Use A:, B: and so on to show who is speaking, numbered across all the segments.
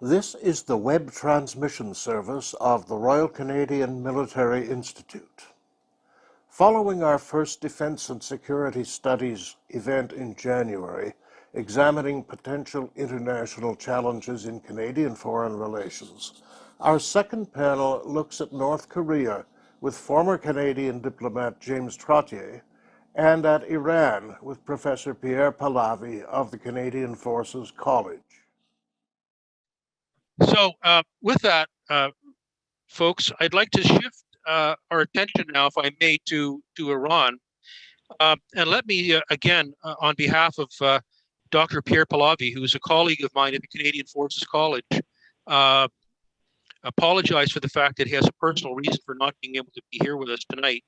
A: This is the web transmission service of the Royal Canadian Military Institute. Following our first Defence and Security Studies event in January, examining potential international challenges in Canadian foreign relations, our second panel looks at North Korea with former Canadian diplomat James Trottier, and at Iran with Professor Pierre Pahlavi of the Canadian Forces College.
B: So with that, folks, I'd like to shift our attention now, if I may, to Iran. And let me, again, on behalf of Dr. Pierre Pahlavi, who is a colleague of mine at the Canadian Forces College, apologize for the fact that he has a personal reason for not being able to be here with us tonight.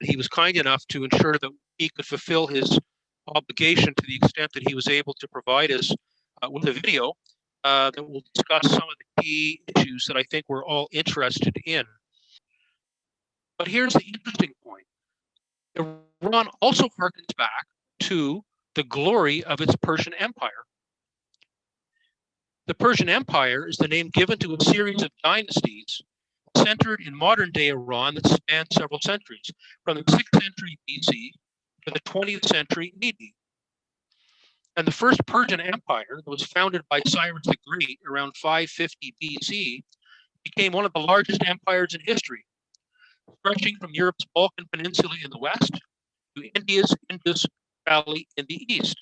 B: He was kind enough to ensure that he could fulfill his obligation to the extent that he was able to provide us with a video that will discuss some of the key issues that I think we're all interested in. But here's the interesting point. Iran also harkens back to the glory of its Persian Empire. The Persian Empire is the name given to a series of dynasties centered in modern-day Iran that spanned several centuries, from the 6th century BC to the 20th century AD. And the first Persian Empire, that was founded by Cyrus the Great around 550 BC, became one of the largest empires in history, stretching from Europe's Balkan Peninsula in the west to India's Indus Valley in the east.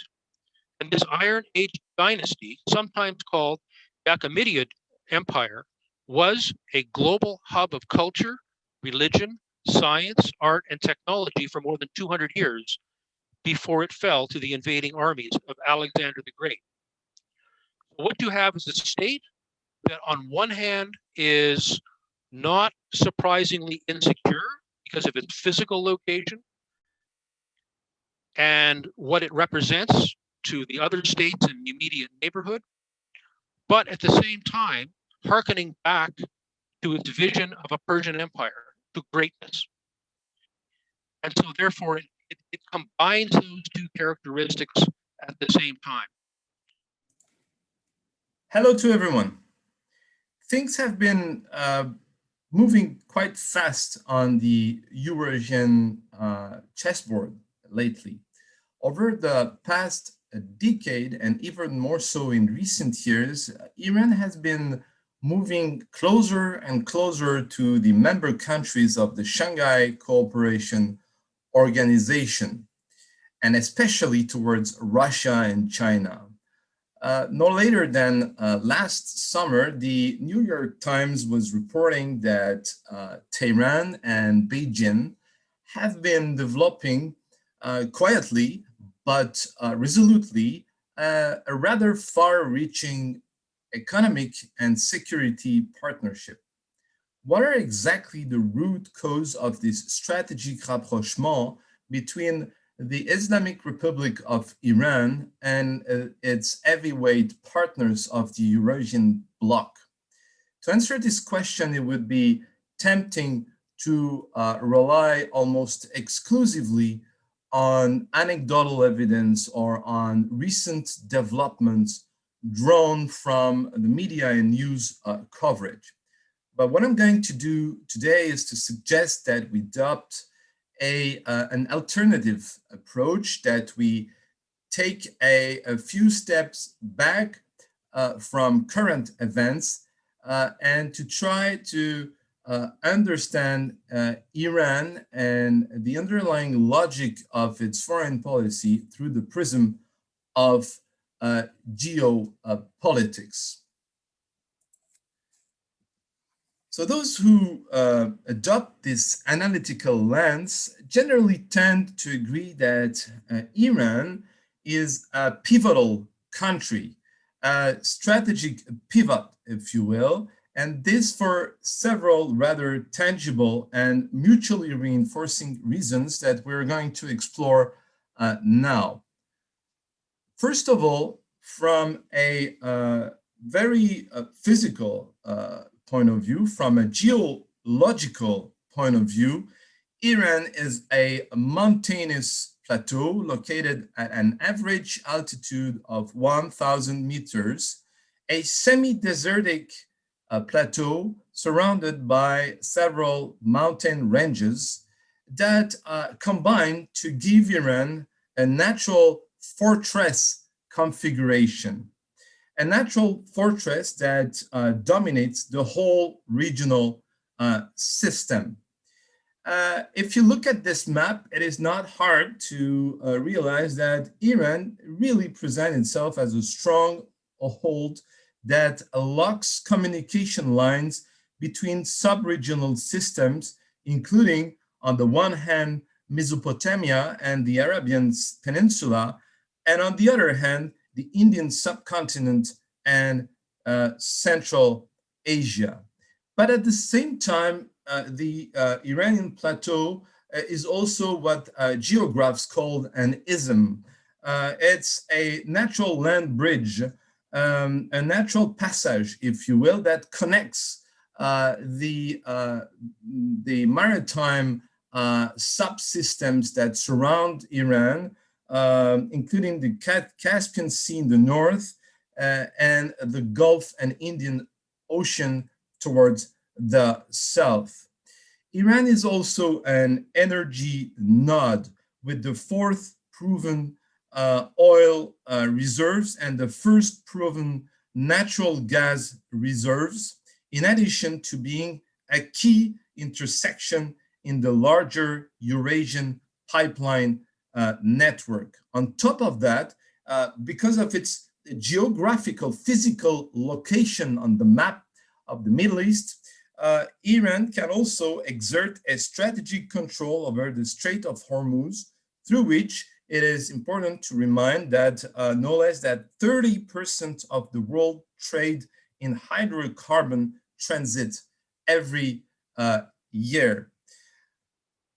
B: And this Iron Age dynasty, sometimes called the Achaemenid Empire, was a global hub of culture, religion, science, art, and technology for more than 200 years before it fell to the invading armies of Alexander the Great. What you have is a state that on one hand is not surprisingly insecure because of its physical location and what it represents to the other states in the immediate neighborhood, but at the same time, hearkening back to its vision of a Persian Empire, to greatness. And so therefore, it combines those two characteristics at the same time.
C: Hello to everyone. Things have been moving quite fast on the Eurasian chessboard lately. Over the past decade, and even more so in recent years, Iran has been moving closer and closer to the member countries of the Shanghai Cooperation Organization, and especially towards Russia and China. No later than last summer, the New York Times was reporting that Tehran and Beijing have been developing quietly but resolutely a rather far-reaching economic and security partnership. What are exactly the root cause of this strategic rapprochement between the Islamic Republic of Iran and its heavyweight partners of the Eurasian bloc? To answer this question, it would be tempting to rely almost exclusively on anecdotal evidence or on recent developments drawn from the media and news coverage. But what I'm going to do today is to suggest that we adopt an alternative approach, that we take a few steps back from current events and to try to understand Iran and the underlying logic of its foreign policy through the prism of geopolitics. So those who adopt this analytical lens generally tend to agree that Iran is a pivotal country, a strategic pivot, if you will, and this for several rather tangible and mutually reinforcing reasons that we're going to explore now. First of all, from a very physical point of view, from a geological point of view, Iran is a mountainous plateau located at an average altitude of 1,000 meters a semi-desertic plateau surrounded by several mountain ranges that combine to give Iran a natural fortress configuration, a natural fortress that dominates the whole regional system. If you look at this map, it is not hard to realize that Iran really presents itself as a strong hold that locks communication lines between sub-regional systems, including, on the one hand, Mesopotamia and the Arabian Peninsula, and on the other hand, the Indian subcontinent and Central Asia. But at the same time, the Iranian plateau is also what geographs call an ism. It's a natural land bridge, a natural passage, if you will, that connects the maritime subsystems that surround Iran, including the Caspian Sea in the north and the Gulf and Indian Ocean towards the south. Iran is also an energy node with the fourth proven oil reserves and the first proven natural gas reserves, in addition to being a key intersection in the larger Eurasian pipeline network. On top of that, because of its geographical, physical location on the map of the Middle East, Iran can also exert a strategic control over the Strait of Hormuz, through which it is important to remind that no less than 30% of the world trade in hydrocarbon transit every year.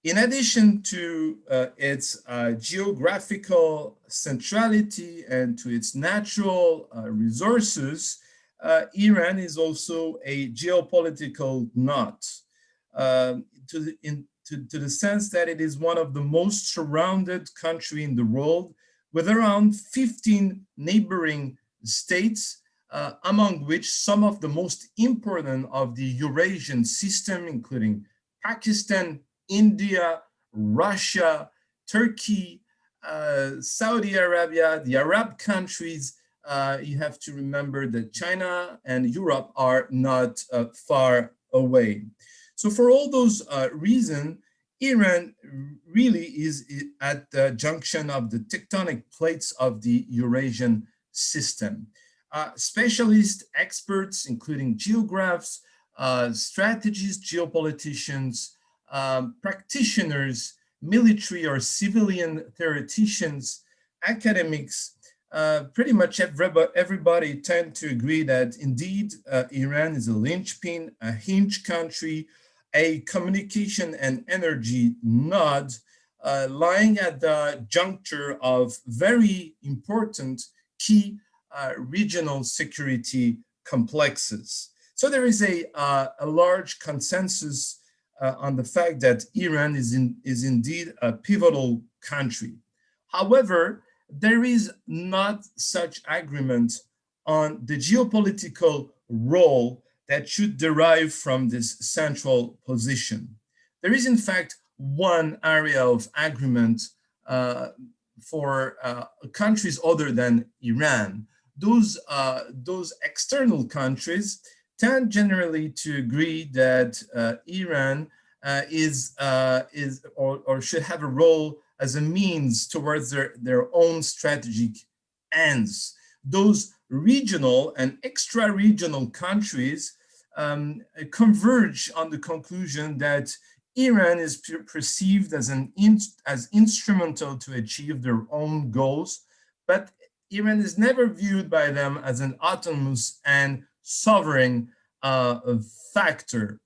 C: In addition to its geographical centrality and to its natural resources, Iran is also a geopolitical node to the sense that it is one of the most surrounded countries in the world, with around 15 neighboring states, among which some of the most important of the Eurasian system, including Pakistan, India, Russia, Turkey, Saudi Arabia, the Arab countries. You have to remember that China and Europe are not far away. So for all those reasons, Iran really is at the junction of the tectonic plates of the Eurasian system. Specialist experts, including geographs, strategists, geopoliticians, practitioners, military or civilian theoreticians, academics, pretty much everybody tend to agree that indeed Iran is a linchpin, a hinge country, a communication and energy node lying at the juncture of very important key regional security complexes. So there is a large consensus on the fact that Iran is indeed a pivotal country. However, there is not such agreement on the geopolitical role that should derive from this central position. There is, in fact, one area of agreement for countries other than Iran. Those external countries tend generally to agree that Iran is or should have a role as a means towards their own strategic ends. Those regional and extra-regional countries converge on the conclusion that Iran is perceived as as instrumental to achieve their own goals, but Iran is never viewed by them as an autonomous and sovereign actor.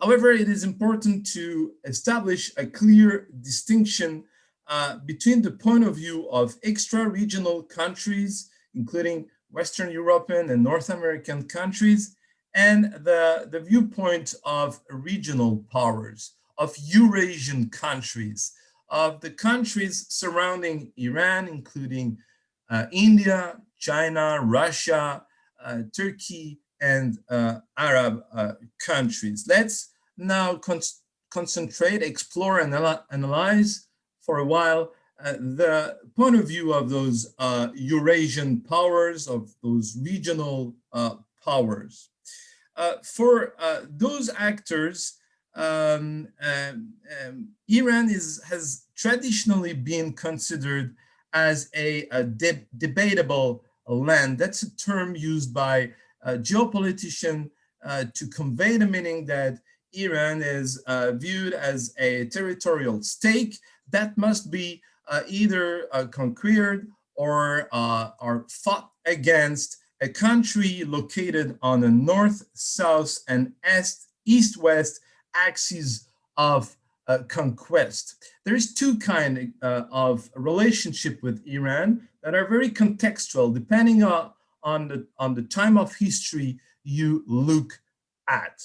C: However, it is important to establish a clear distinction between the point of view of extra-regional countries, including Western European and North American countries, and the viewpoint of regional powers, of Eurasian countries, of the countries surrounding Iran, including India, China, Russia, Turkey, and Arab countries. Let's now concentrate, explore, and analyze for a while the point of view of those Eurasian powers, of those regional powers. For those actors, Iran has traditionally been considered as a debatable land. That's a term used by geopoliticians to convey the meaning that Iran is viewed as a territorial stake that must be either conquered or fought against a country located on the north, south, and east-west axis of conquest. There is two kinds of relationship with Iran that are very contextual, depending on the time of history you look at.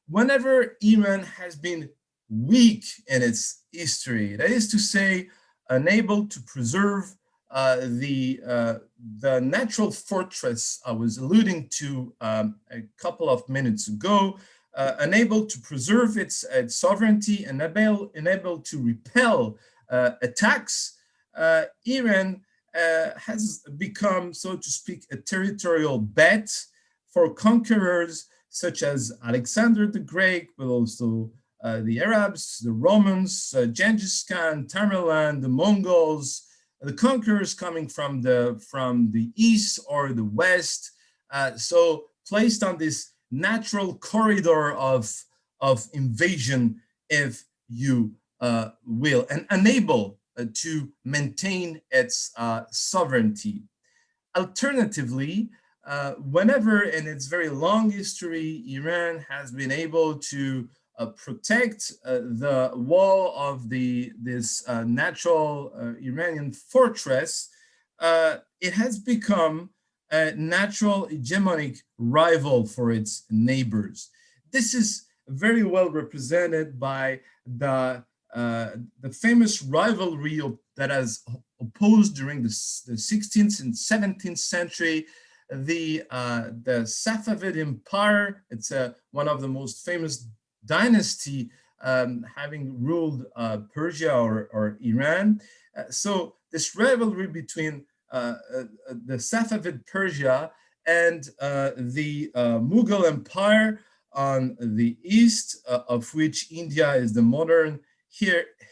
C: Whenever Iran has been weak in its history, that is to say, unable to preserve the natural fortress I was alluding to a couple of minutes ago, unable to preserve its sovereignty and unable to repel attacks, Iran has become, so to speak, a territorial bet for conquerors such as Alexander the Great, but also the Arabs, the Romans, Genghis Khan, Tamerlane, the Mongols, the conquerors coming from the east or the west. So placed on this natural corridor of invasion, if you will, and unable to maintain its sovereignty. Alternatively, whenever in its very long history, Iran has been able to protect the wall of this natural Iranian fortress, it has become a natural hegemonic rival for its neighbors. This is very well represented by the famous rivalry that has opposed during the 16th and 17th century the Safavid Empire. It's one of the most famous dynasty having ruled Persia or Iran. So this rivalry between the Safavid Persia and the Mughal Empire on the east, of which India is the modern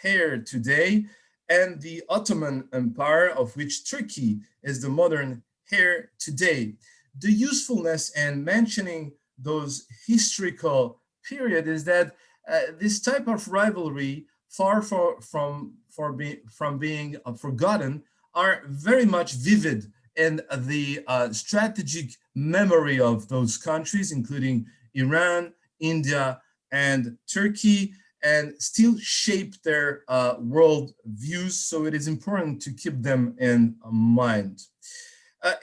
C: heir today, and the Ottoman Empire, of which Turkey is the modern heir today. The usefulness in mentioning those historical period is that this type of rivalry, far from being forgotten, are very much vivid in the strategic memory of those countries, including Iran, India, and Turkey, and still shape their world views. So it is important to keep them in mind.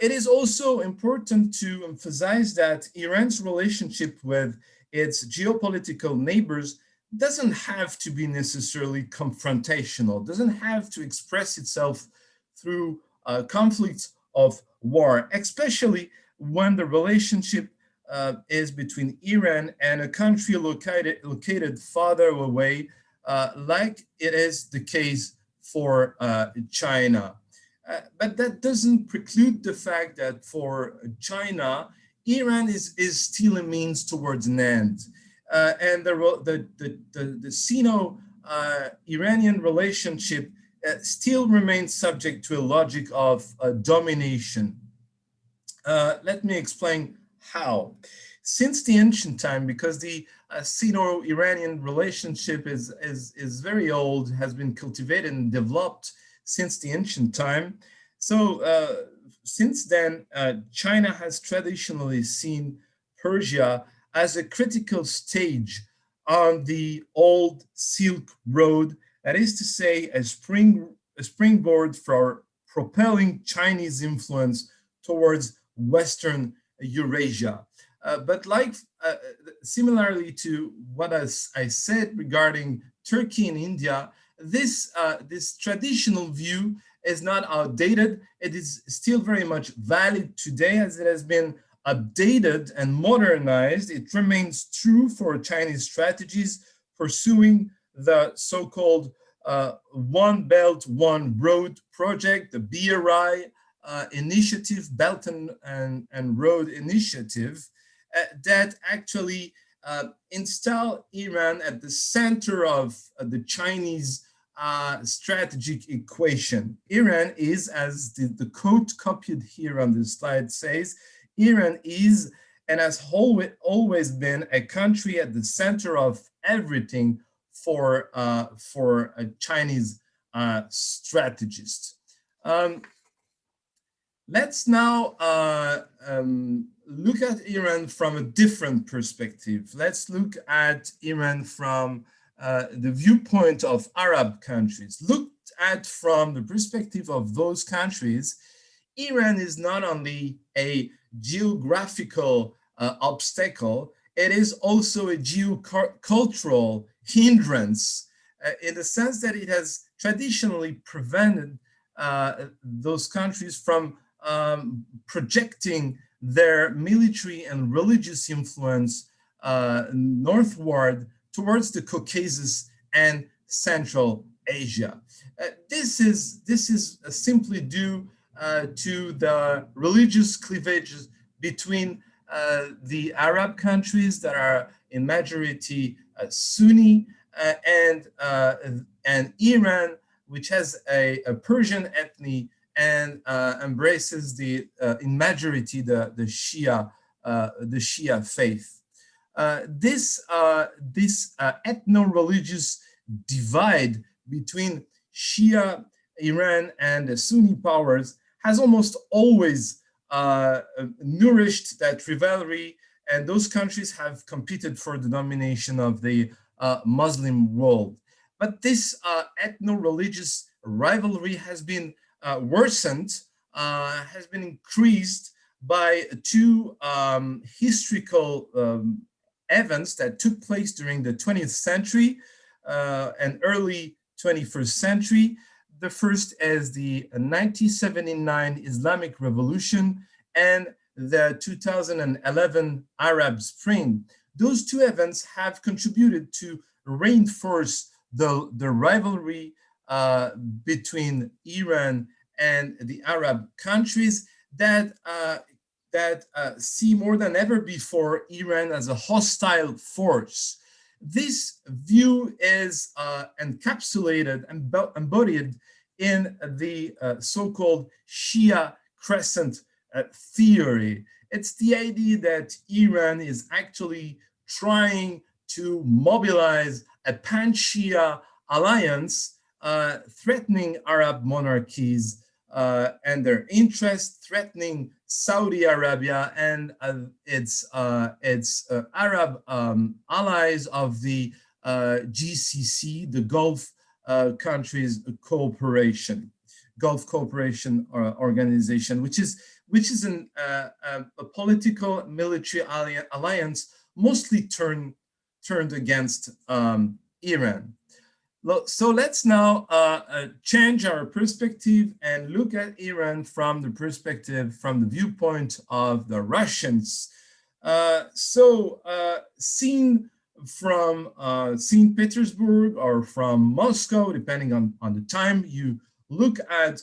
C: It is also important to emphasize that Iran's relationship with its geopolitical neighbors doesn't have to be necessarily confrontational, doesn't have to express itself through conflicts of war, especially when the relationship is between Iran and a country located farther away, like it is the case for China. But that doesn't preclude the fact that for China, Iran is still a means towards an end. And the Sino-Iranian relationship still remains subject to a logic of domination. Let me explain how. Since the ancient time, because the Sino-Iranian relationship is very old, has been cultivated and developed since the ancient time. So since then, China has traditionally seen Persia as a critical stage on the old Silk Road, that is to say, a springboard for propelling Chinese influence towards Western Eurasia. But similarly to what I said regarding Turkey and India, this traditional view is not outdated. It is still very much valid today as it has been updated and modernized. It remains true for Chinese strategies pursuing the so-called One Belt, One Road project, the BRI initiative, Belt and Road Initiative, that actually install Iran at the center of the Chinese strategic equation. Iran is, as the quote copied here on the slide says, Iran is and has always been a country at the center of everything for a Chinese strategist. Let's now look at Iran from a different perspective. Let's look at Iran from the viewpoint of Arab countries. Looked at from the perspective of those countries, Iran is not only a geographical obstacle, it is also a geocultural hindrance in the sense that it has traditionally prevented those countries from projecting their military and religious influence northward towards the Caucasus and Central Asia. This is simply due to the religious cleavages between the Arab countries that are in majority Sunni and Iran, which has a Persian ethnic and embraces in majority the Shia faith. This ethno-religious divide between Shia Iran and the Sunni powers has almost always nourished that rivalry, and those countries have competed for the domination of the Muslim world. But this ethno-religious rivalry has been worsened, has been increased by two historical events that took place during the 20th century and early 21st century. The first is the 1979 Islamic Revolution and the 2011 Arab Spring. Those two events have contributed to reinforce the rivalry between Iran and the Arab countries that see more than ever before Iran as a hostile force. This view is encapsulated and embodied in the so-called Shia crescent theory. It's the idea that Iran is actually trying to mobilize a pan-Shia alliance threatening Arab monarchies and their interests, threatening Saudi Arabia and its Arab allies of the GCC, the Gulf countries cooperation, Gulf Cooperation Organization, which is a political military alliance mostly turned against Iran. So let's now change our perspective and look at Iran from the viewpoint of the Russians. Seen from St. Petersburg or from Moscow, depending on the time you look at,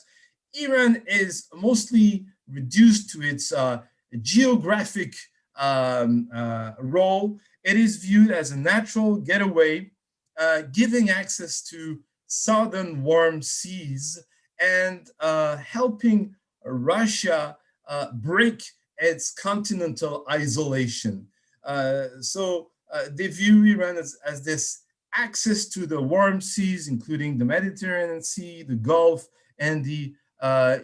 C: Iran is mostly reduced to its geographic role. It is viewed as a natural getaway, giving access to southern warm seas and helping Russia break its continental isolation. They view Iran as this access to the warm seas, including the Mediterranean Sea, the Gulf, and the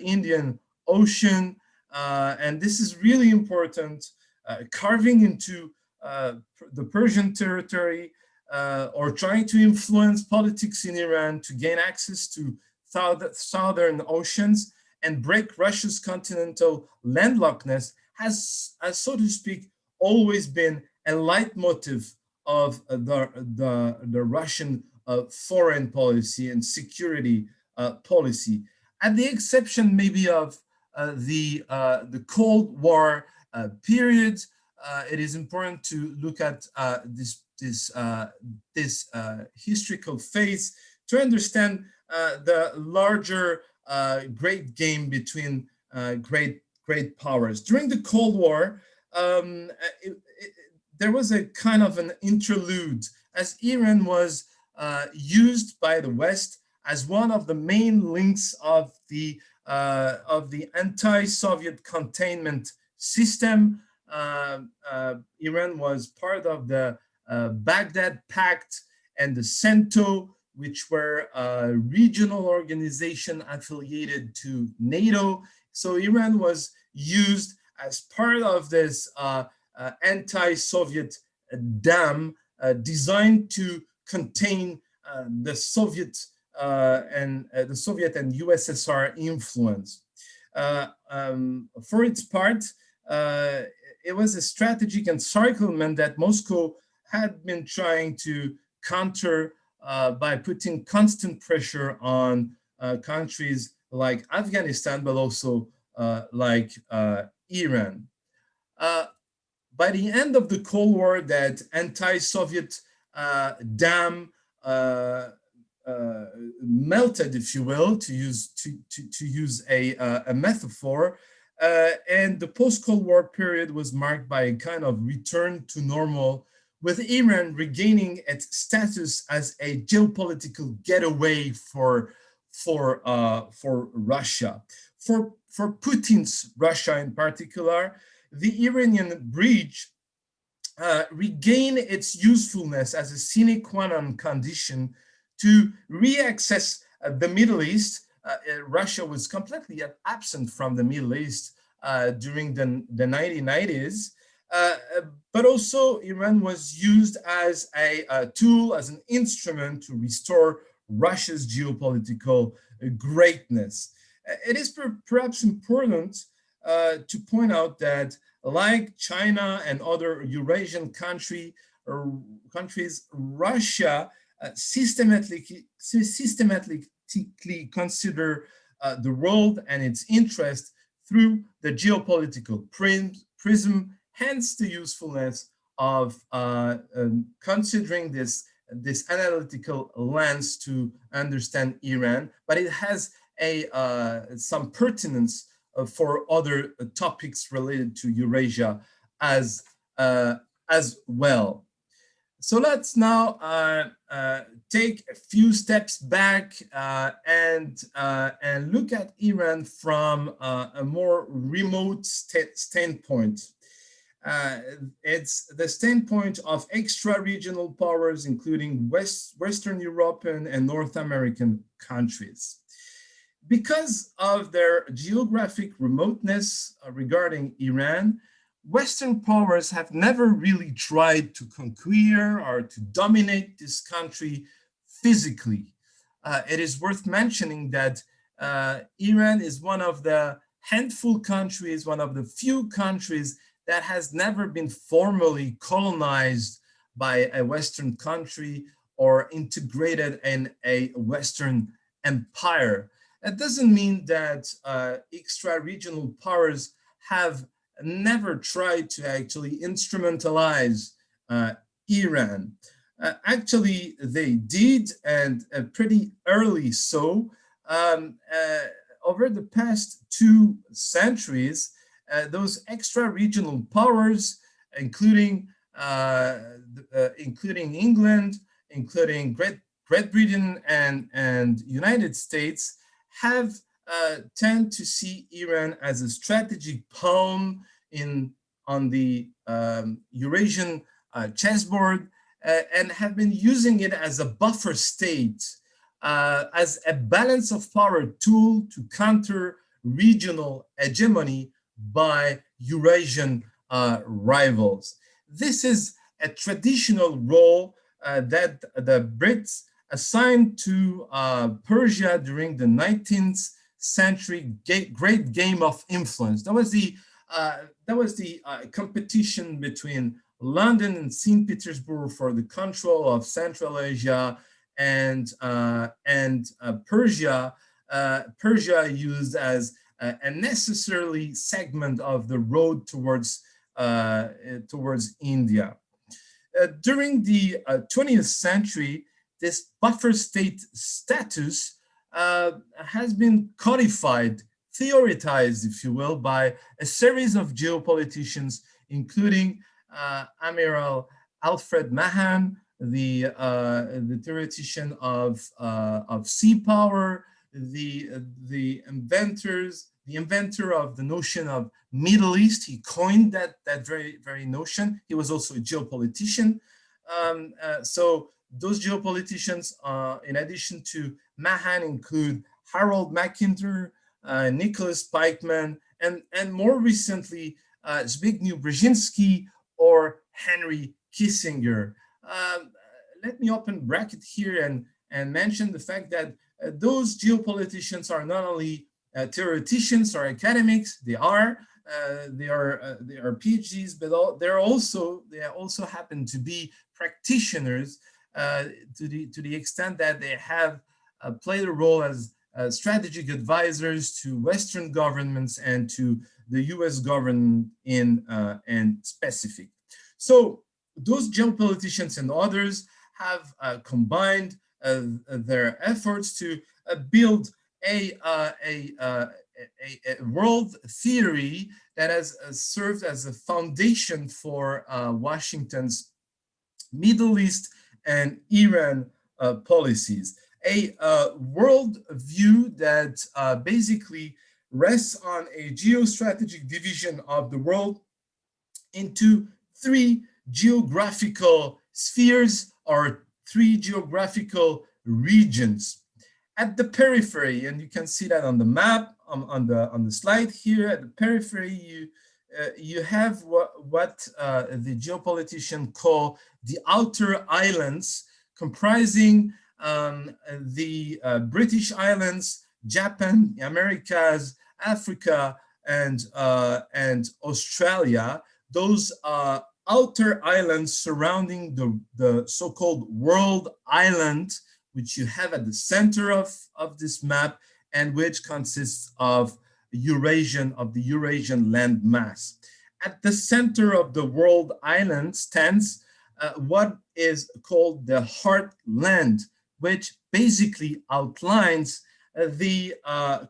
C: Indian Ocean. And this is really important, carving into the Persian territory, or trying to influence politics in Iran to gain access to southern oceans and break Russia's continental landlockness has, so to speak, always been a leitmotif of the Russian foreign policy and security policy. at the exception maybe of the Cold War period. It is important to look at this historical phase to understand the larger great game between great powers. During the Cold War, there was a kind of an interlude, as Iran was used by the West as one of the main links of the anti-Soviet containment system. Iran was part of the Baghdad Pact and the CENTO, which were regional organization affiliated to NATO. So Iran was used as part of this anti-Soviet dam designed to contain the Soviet and USSR influence. For its part, it was a strategic encirclement that Moscow had been trying to counter by putting constant pressure on countries like Afghanistan, but also like Iran. By the end of the Cold War, that anti-Soviet dam melted, if you will, to use a metaphor, and the post-Cold War period was marked by a kind of return to normal, with Iran regaining its status as a geopolitical getaway for Russia. For Putin's Russia in particular, the Iranian bridge regained its usefulness as a sine qua non condition to re-access the Middle East. Russia was completely absent from the Middle East during the 1990s, but also Iran was used as a tool, as an instrument to restore Russia's geopolitical greatness. It is perhaps important to point out that, like China and other Eurasian countries, Russia systematically consider the world and its interest through the geopolitical prism, hence the usefulness of considering this analytical lens to understand Iran, but it has some pertinence for other topics related to Eurasia as well. So let's now take a few steps back and look at Iran from a more remote standpoint. It's the standpoint of extra-regional powers, including Western European and North American countries. Because of their geographic remoteness regarding Iran, Western powers have never really tried to conquer or to dominate this country physically. It is worth mentioning that Iran is one of the handful countries, one of the few countries that has never been formally colonized by a Western country or integrated in a Western empire. That doesn't mean that extra-regional powers have never tried to actually instrumentalize Iran. Actually, they did, and pretty early so. Over the past 2 centuries, those extra-regional powers, including England, including Great Britain and United States, have tend to see Iran as a strategic pawn on the Eurasian chessboard, and have been using it as a buffer state, as a balance of power tool to counter regional hegemony by Eurasian rivals. This is a traditional role that the Brits assigned to Persia during the 19th century great game of influence. That was the competition between London and St. Petersburg for the control of Central Asia and Persia Persia used as a necessarily segment of the road towards India. During the 20th century, this buffer state status has been codified, theoretized, if you will, by a series of geopoliticians, including Amiral Alfred Mahan, the theoretician of sea power, the inventor of the notion of Middle East. He coined that very notion. He was also a geopolitician. So those geopoliticians, in addition to Mahan, include Harold Mackinder, Nicholas Pikeman, and more recently, Zbigniew Brzezinski or Henry Kissinger. Let me open bracket here and mention the fact that those geopoliticians are not only theoreticians or academics. They are PhDs, but they also happen to be practitioners to the extent that they have played a role as strategic advisors to Western governments and to the U.S. government in specific. So those geopoliticians and others have combined their efforts to build a world theory that has served as a foundation for Washington's Middle East and Iran policies. A world view that basically rests on a geostrategic division of the world into three geographical spheres or three geographical regions. At the periphery, and you can see that on the map, on the slide here, at the periphery, you have what the geopoliticians call the outer islands, comprising the British Islands, Japan, the Americas, Africa, and Australia. Those outer islands surrounding the so-called world island, which you have at the center of this map, and which consists of the Eurasian land mass. At the center of the world island stands what is called the heartland, which basically outlines the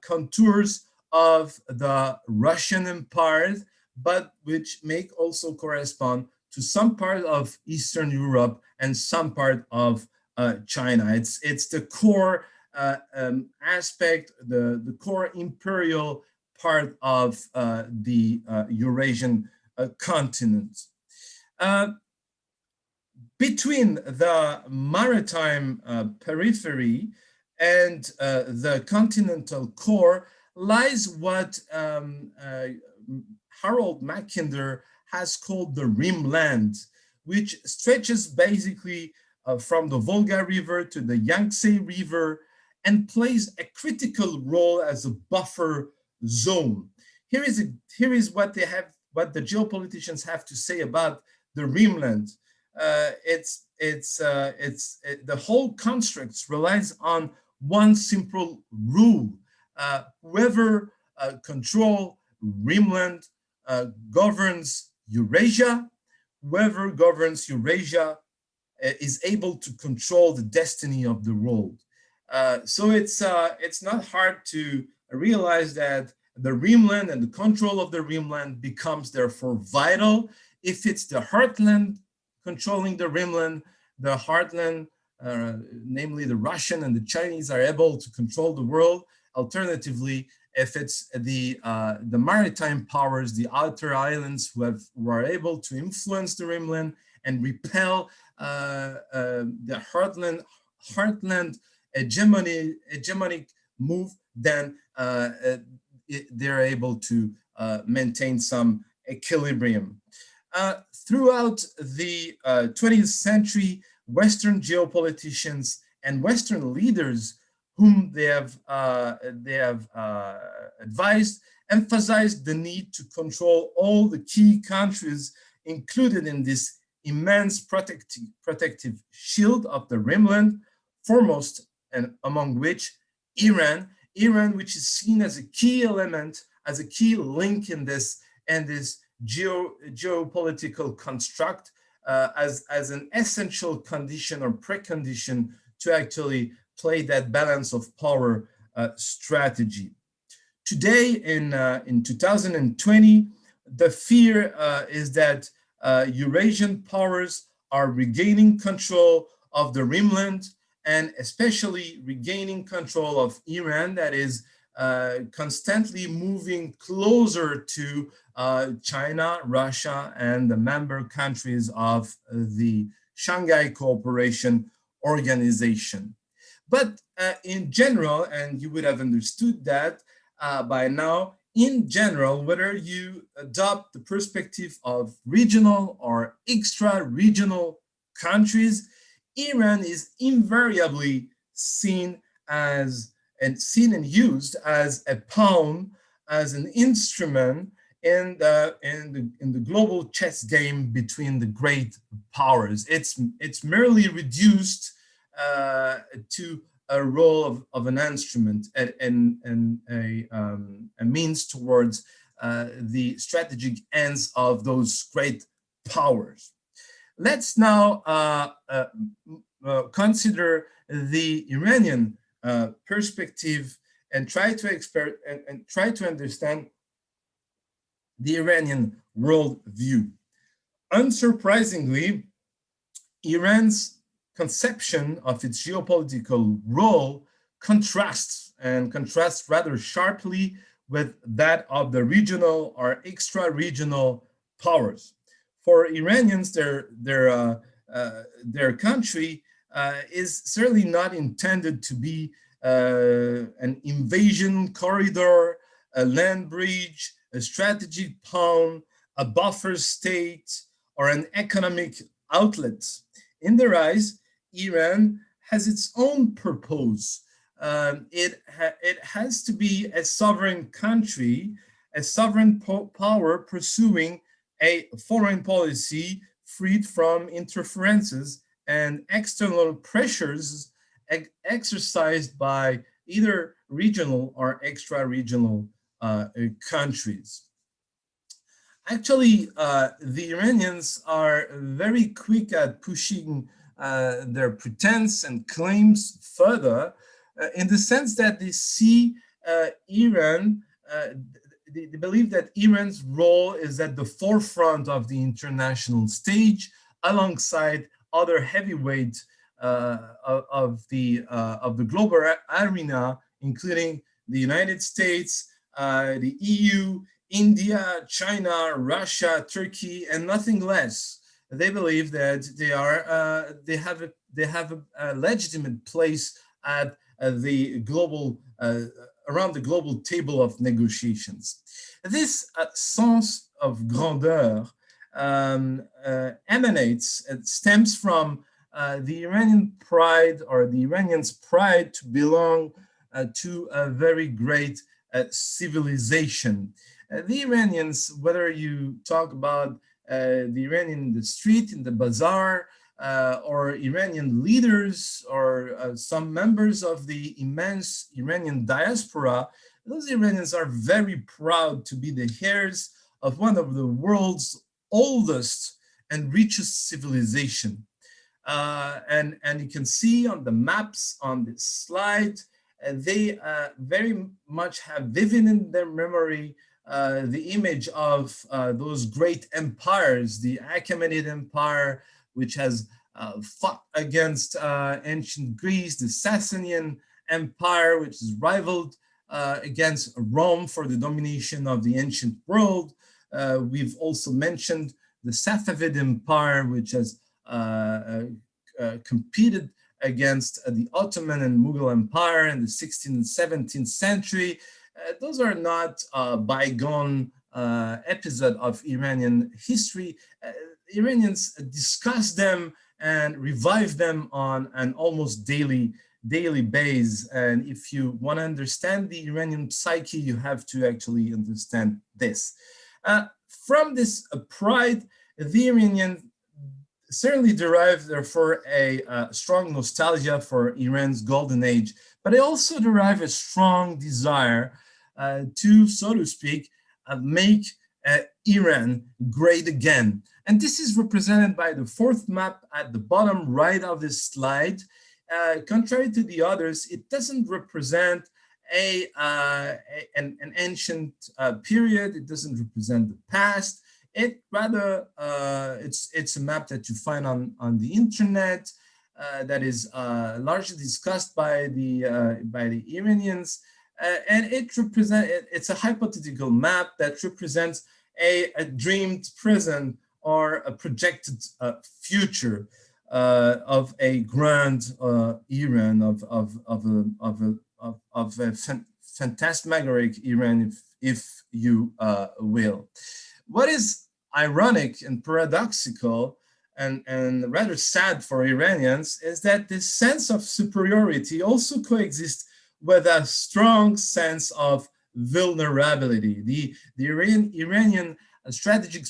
C: contours of the Russian Empire, but which may also correspond to some part of Eastern Europe and some part of China. It's the core aspect, the core imperial part of the Eurasian continent. Between the maritime periphery and the continental core lies what Harold Mackinder has called the Rimland, which stretches basically from the Volga River to the Yangtze River and plays a critical role as a buffer zone. Here is what the geopoliticians have to say about the Rimland. The whole construct relies on one simple rule: whoever control Rimland governs Eurasia. Whoever governs Eurasia is able to control the destiny of the world. So it's not hard to realize that the Rimland and the control of the Rimland becomes therefore vital. If it's the heartland controlling the Rimland, the heartland, namely the Russian and the Chinese, are able to control the world. Alternatively, if it's the maritime powers, the outer islands who are able to influence the Rimland and repel the heartland hegemonic move, then they're able to maintain some equilibrium. Throughout the 20th century, Western geopoliticians and Western leaders whom they have advised emphasized the need to control all the key countries included in this immense protective shield of the Rimland, foremost and among which Iran Iran, which is seen as a key element, as a key link in this geopolitical construct, as an essential condition or precondition to actually play that balance of power strategy. Today, in 2020, the fear is that Eurasian powers are regaining control of the Rimland, and especially regaining control of Iran, that is constantly moving closer to China, Russia, and the member countries of the Shanghai Cooperation Organization. But in general, and you would have understood that by now, in general, whether you adopt the perspective of regional or extra-regional countries, Iran is invariably seen and used as a pawn, as an instrument in the global chess game between the great powers. It's merely reduced to a role of an instrument and a means towards the strategic ends of those great powers. Let's now consider the Iranian perspective and try to understand the Iranian worldview. Unsurprisingly, Iran's conception of its geopolitical role contrasts rather sharply with that of the regional or extra-regional powers. For Iranians, their country is certainly not intended to be an invasion corridor, a land bridge, a strategic pawn, a buffer state, or an economic outlet. In their eyes, Iran has its own purpose. It has to be a sovereign country, a sovereign power pursuing a foreign policy freed from interferences and external pressures exercised by either regional or extra-regional countries. Actually, the Iranians are very quick at pushing their pretense and claims further in the sense that they see Iran, they believe that Iran's role is at the forefront of the international stage alongside other heavyweights of the global arena, including the United States, the EU, India, China, Russia, Turkey, and nothing less. They believe that they have a legitimate place at the global around the global table of negotiations. This sense of grandeur stems from the Iranian pride, or the Iranians' pride to belong to a very great civilization. The Iranians, whether you talk about the Iranian in the street, in the bazaar, or Iranian leaders, or some members of the immense Iranian diaspora, those Iranians are very proud to be the heirs of one of the world's oldest and richest civilization. And you can see on the maps on this slide, they very much have vivid in their memory the image of those great empires, the Achaemenid Empire, which has fought against ancient Greece, the Sasanian Empire, which is rivaled against Rome for the domination of the ancient world. We've also mentioned the Safavid Empire, which has competed against the Ottoman and Mughal Empire in the 16th and 17th century. Those are not bygone episode of Iranian history. Iranians discuss them and revive them on an almost daily basis. And if you want to understand the Iranian psyche, you have to actually understand this. From this pride, the Iranian certainly derive, therefore, a strong nostalgia for Iran's golden age, but I also derive a strong desire to, so to speak, make Iran great again. And this is represented by the fourth map at the bottom right of this slide. Contrary to the others, it doesn't represent an ancient period. It doesn't represent the past. It rather, it's a map that you find on the internet that is largely discussed by the Iranians, and it's a hypothetical map that represents a dreamed present or a projected future of a grand Iran, of a phantasmagoric Iran, if you will. What is ironic and paradoxical and rather sad for Iranians is that this sense of superiority also coexists with a strong sense of vulnerability. The Iranian strategic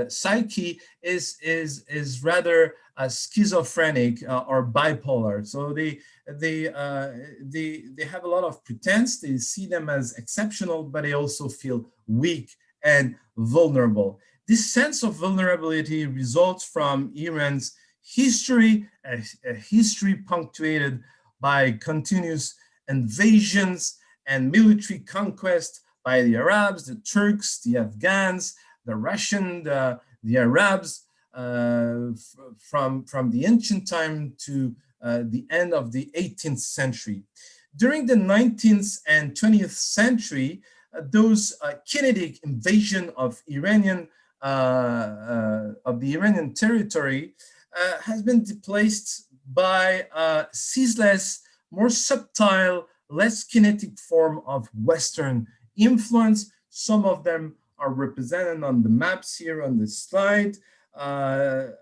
C: psyche is rather schizophrenic or bipolar. So they have a lot of pretense. They see them as exceptional, but they also feel weak and vulnerable. This sense of vulnerability results from Iran's history, a history punctuated by continuous invasions and military conquest by the Arabs, the Turks, the Afghans, the Russian, the Arabs, from the ancient time to the end of the 18th century. During the 19th and 20th century, those kinetic invasion of the Iranian territory has been displaced by ceaseless, more subtle, less kinetic form of Western influence. Some of them are represented on the maps here on this slide. And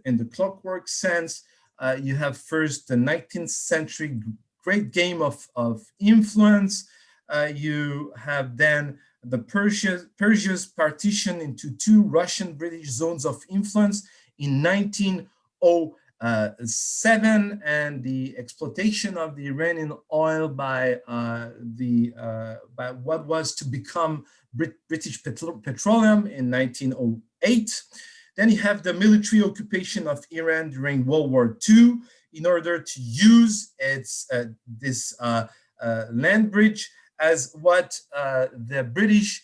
C: in the clockwork sense, you have first the 19th century great game of influence. You have then the Persia's partition into two Russian-British zones of influence in 1907, and the exploitation of the Iranian oil by what was to become British Petroleum in 1908. Then you have the military occupation of Iran during World War II in order to use this land bridge as what the British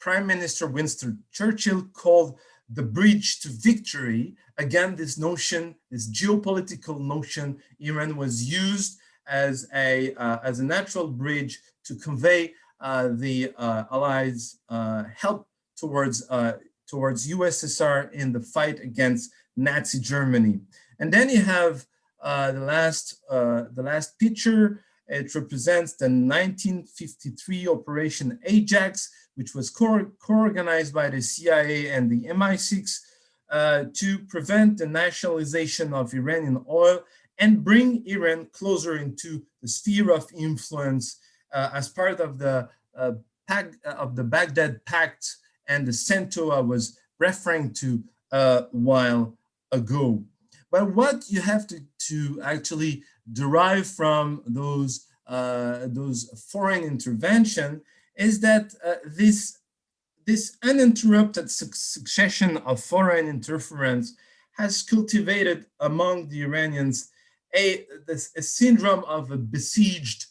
C: Prime Minister Winston Churchill called the bridge to victory. Again, this notion, this geopolitical notion, Iran was used as a natural bridge to convey the Allies' help towards USSR in the fight against Nazi Germany. And then you have the last picture. It represents the 1953 Operation Ajax, which was co-organized by the CIA and the MI6 to prevent the nationalization of Iranian oil and bring Iran closer into the sphere of influence as part of the Baghdad Pact and the CENTO I was referring to a while ago. But what you have to actually derive from those foreign intervention is that this uninterrupted succession of foreign interference has cultivated among the Iranians a syndrome of a besieged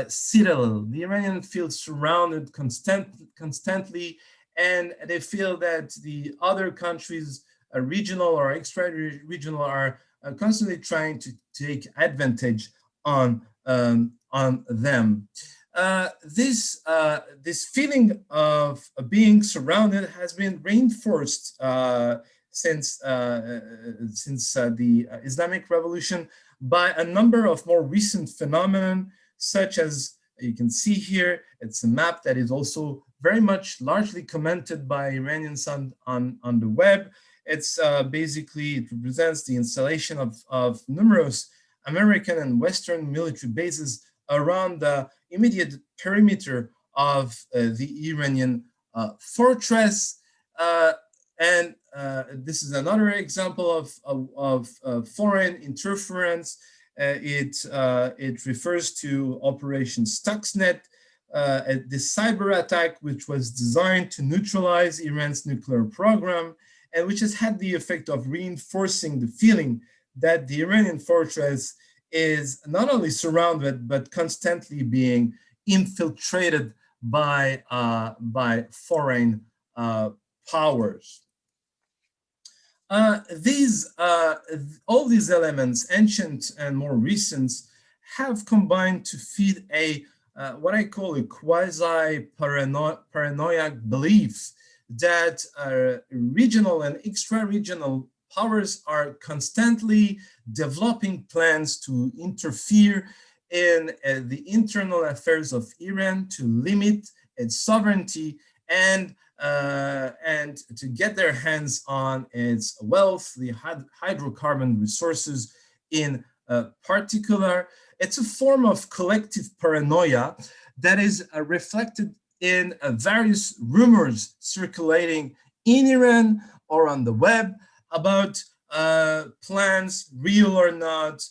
C: citadel. The Iranians feel surrounded constantly, and they feel that the other countries, regional or extra-regional, are constantly trying to take advantage on them. This feeling of being surrounded has been reinforced since the Islamic Revolution by a number of more recent phenomena, such as you can see here. It's a map that is also very much largely commented by Iranians on the web. It's basically, it represents the installation of numerous American and Western military bases around the immediate perimeter of the Iranian fortress. And this is another example of foreign interference. It refers to Operation Stuxnet, this cyber attack, which was designed to neutralize Iran's nuclear program, and which has had the effect of reinforcing the feeling that the Iranian fortress is not only surrounded, but constantly being infiltrated by foreign powers. All these elements, ancient and more recent, have combined to feed a what I call a quasi-paranoiac belief that regional and extra-regional powers are constantly developing plans to interfere in the internal affairs of Iran, to limit its sovereignty, and to get their hands on its wealth, the hydrocarbon resources in particular. It's a form of collective paranoia that is reflected in various rumors circulating in Iran or on the web about plans, real or not,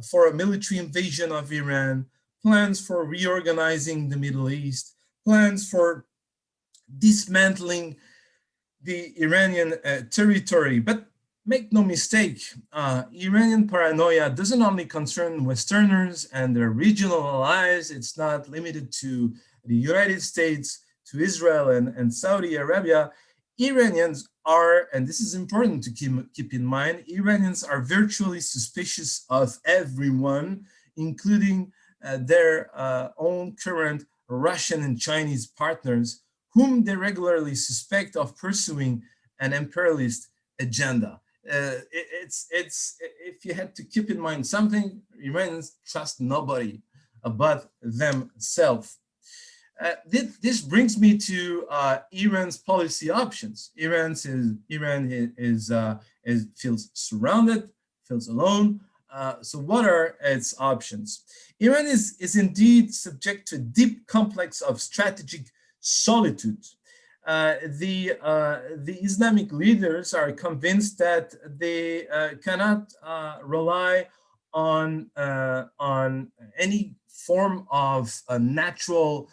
C: for a military invasion of Iran, plans for reorganizing the Middle East, plans for dismantling the Iranian territory. But make no mistake, Iranian paranoia doesn't only concern Westerners and their regional allies. It's not limited to the United States, to Israel and Saudi Arabia. Iranians are, and this is important to keep in mind, Iranians are virtually suspicious of everyone, including their own current Russian and Chinese partners, whom they regularly suspect of pursuing an imperialist agenda. If you had to keep in mind something, Iranians trust nobody but themselves. This brings me to Iran's policy options. Iran feels surrounded, feels alone. So what are its options? Iran is indeed subject to a deep complex of strategic solitude. The Islamic leaders are convinced that they cannot rely on any form of natural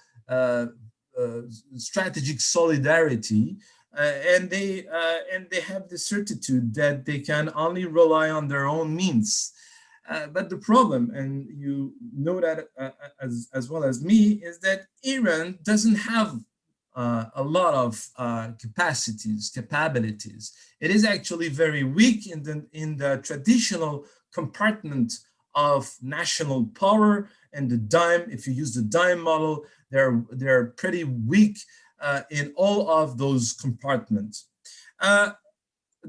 C: strategic solidarity, and they have the certitude that they can only rely on their own means. But the problem, and you know that as well as me, is that Iran doesn't have a lot of capabilities. It is actually very weak in the traditional compartment of national power and the dime. If you use the dime model, they're pretty weak in all of those compartments. It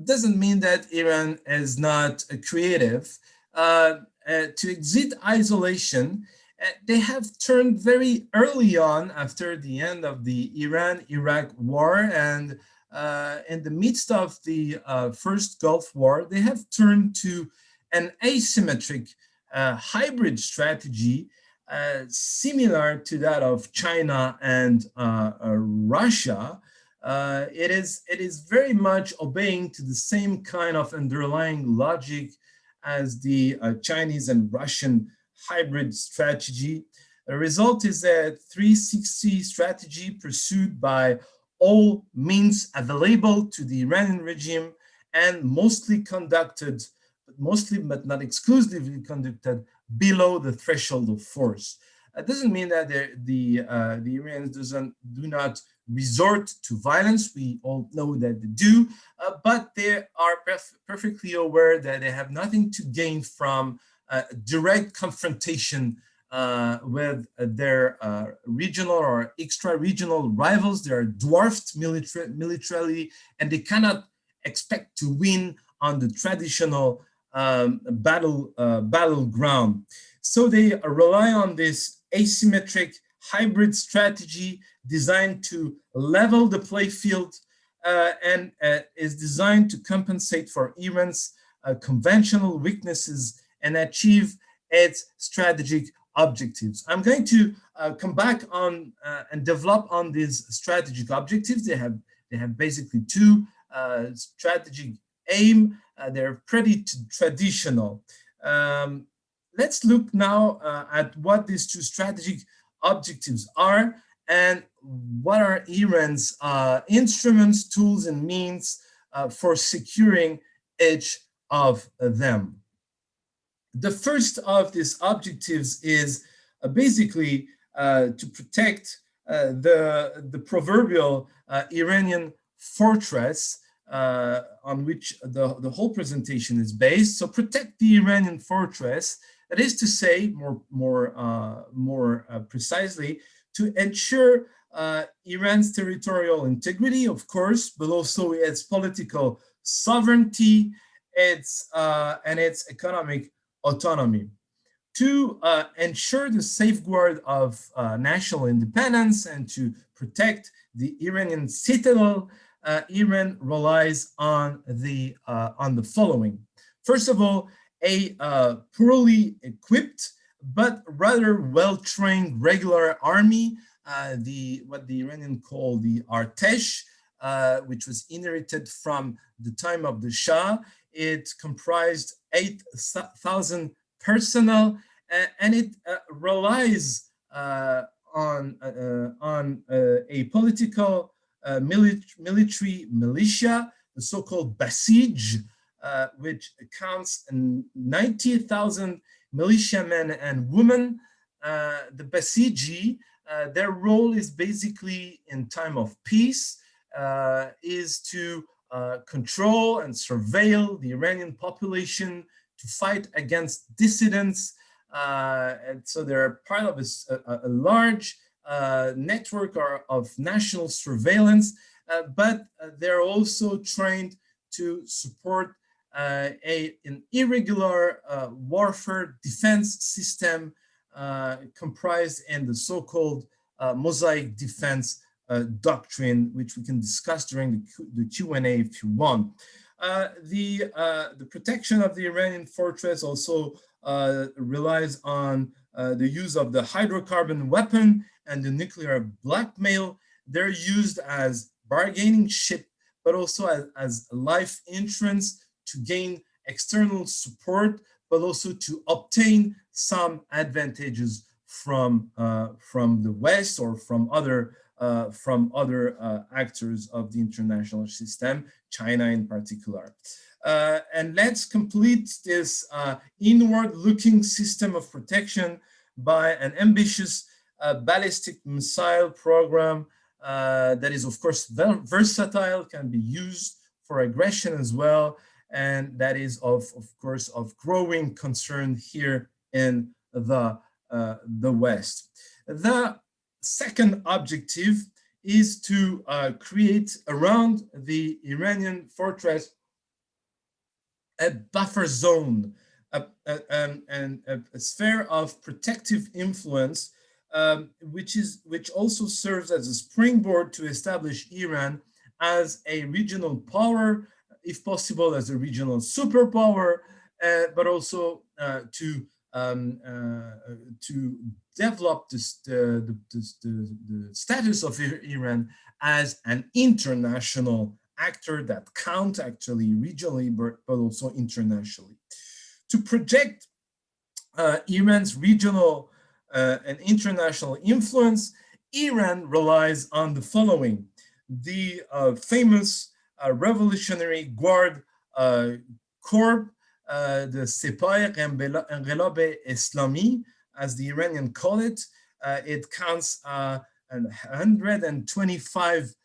C: doesn't mean that Iran is not creative. To exit isolation, they have turned very early on after the end of the Iran-Iraq war, and in the midst of the first Gulf War, they have turned to an asymmetric hybrid strategy similar to that of China and Russia. It is very much obeying to the same kind of underlying logic as the Chinese and Russian hybrid strategy. The result is a 360 strategy pursued by all means available to the Iranian regime and mostly but not exclusively conducted below the threshold of force. It doesn't mean that the Iranians do not resort to violence. We all know that they do, but they are perfectly aware that they have nothing to gain from direct confrontation with their regional or extra-regional rivals. They are dwarfed militarily, and they cannot expect to win on the traditional battleground. So they rely on this asymmetric hybrid strategy designed to level the playfield and is designed to compensate for Iran's conventional weaknesses and achieve its strategic objectives. I'm going to come back on and develop on these strategic objectives. They have basically two strategic aim. They're pretty traditional. Let's look now at what these two strategic objectives are and what are Iran's instruments, tools, and means for securing each of them. The first of these objectives is basically to protect the proverbial Iranian fortress on which the whole presentation is based. So protect the Iranian fortress, that is to say, more precisely, to ensure Iran's territorial integrity, of course, but also its political sovereignty, and its economic autonomy. To ensure the safeguard of national independence and to protect the Iranian citadel, Iran relies on the following. First of all, a poorly equipped but rather well-trained regular army, what the Iranian call the Artesh, which was inherited from the time of the Shah. It comprised 8,000 personnel, and it relies on a political military militia, the so-called Basij, which counts 90,000 militiamen and women. The Basiji, their role is basically in time of peace, is to control and surveil the Iranian population, to fight against dissidents. And so they're part of a large network of national surveillance, but they're also trained to support an irregular warfare defense system comprised in the so-called mosaic defense doctrine, which we can discuss during the Q&A if you want. The protection of the Iranian fortress also relies on the use of the hydrocarbon weapon and the nuclear blackmail. They're used as bargaining chip, but also as life insurance to gain external support, but also to obtain some advantages from the West or from other actors of the international system, China in particular. And let's complete this inward-looking system of protection by an ambitious ballistic missile program that is, of course, versatile, can be used for aggression as well, and that is, of course, of growing concern here in the West. The second objective is to create around the Iranian fortress a buffer zone, a sphere of protective influence, which also serves as a springboard to establish Iran as a regional power, if possible as a regional superpower, but also to develop the status of Iran as an international actor that counts actually regionally, but also internationally. To project Iran's regional and international influence, Iran relies on the following. The famous Revolutionary Guard Corps, the Sepah Enqilab Islami, as the Iranian call it. It counts 125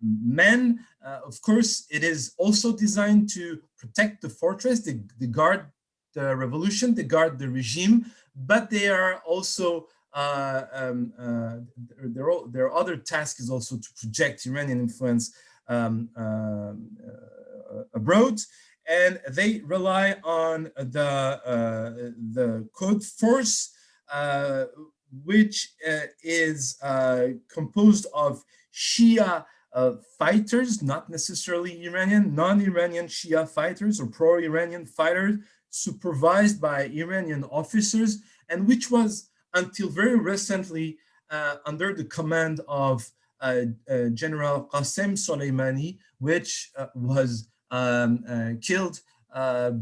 C: men. Of course, it is also designed to protect the fortress, the guard the revolution, they guard the regime, but they are also, their other task is also to project Iranian influence abroad, and they rely on the Code Force, which is composed of Shia fighters, not necessarily Iranian, non-Iranian Shia fighters or pro-Iranian fighters, supervised by Iranian officers, and which was until very recently under the command of General Qasem Soleimani, which was killed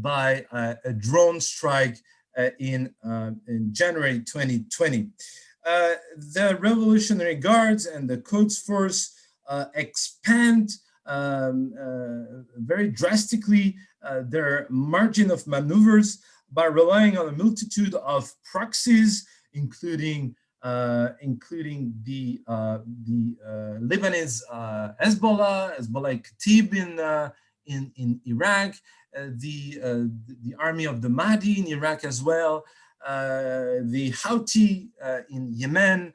C: by a drone strike in January 2020. The Revolutionary Guards and the Quds Force expand very drastically their margin of maneuvers by relying on a multitude of proxies, including the Lebanese Hezbollah Kataib in Iraq, the army of the Mahdi in Iraq as well, the Houthi in Yemen.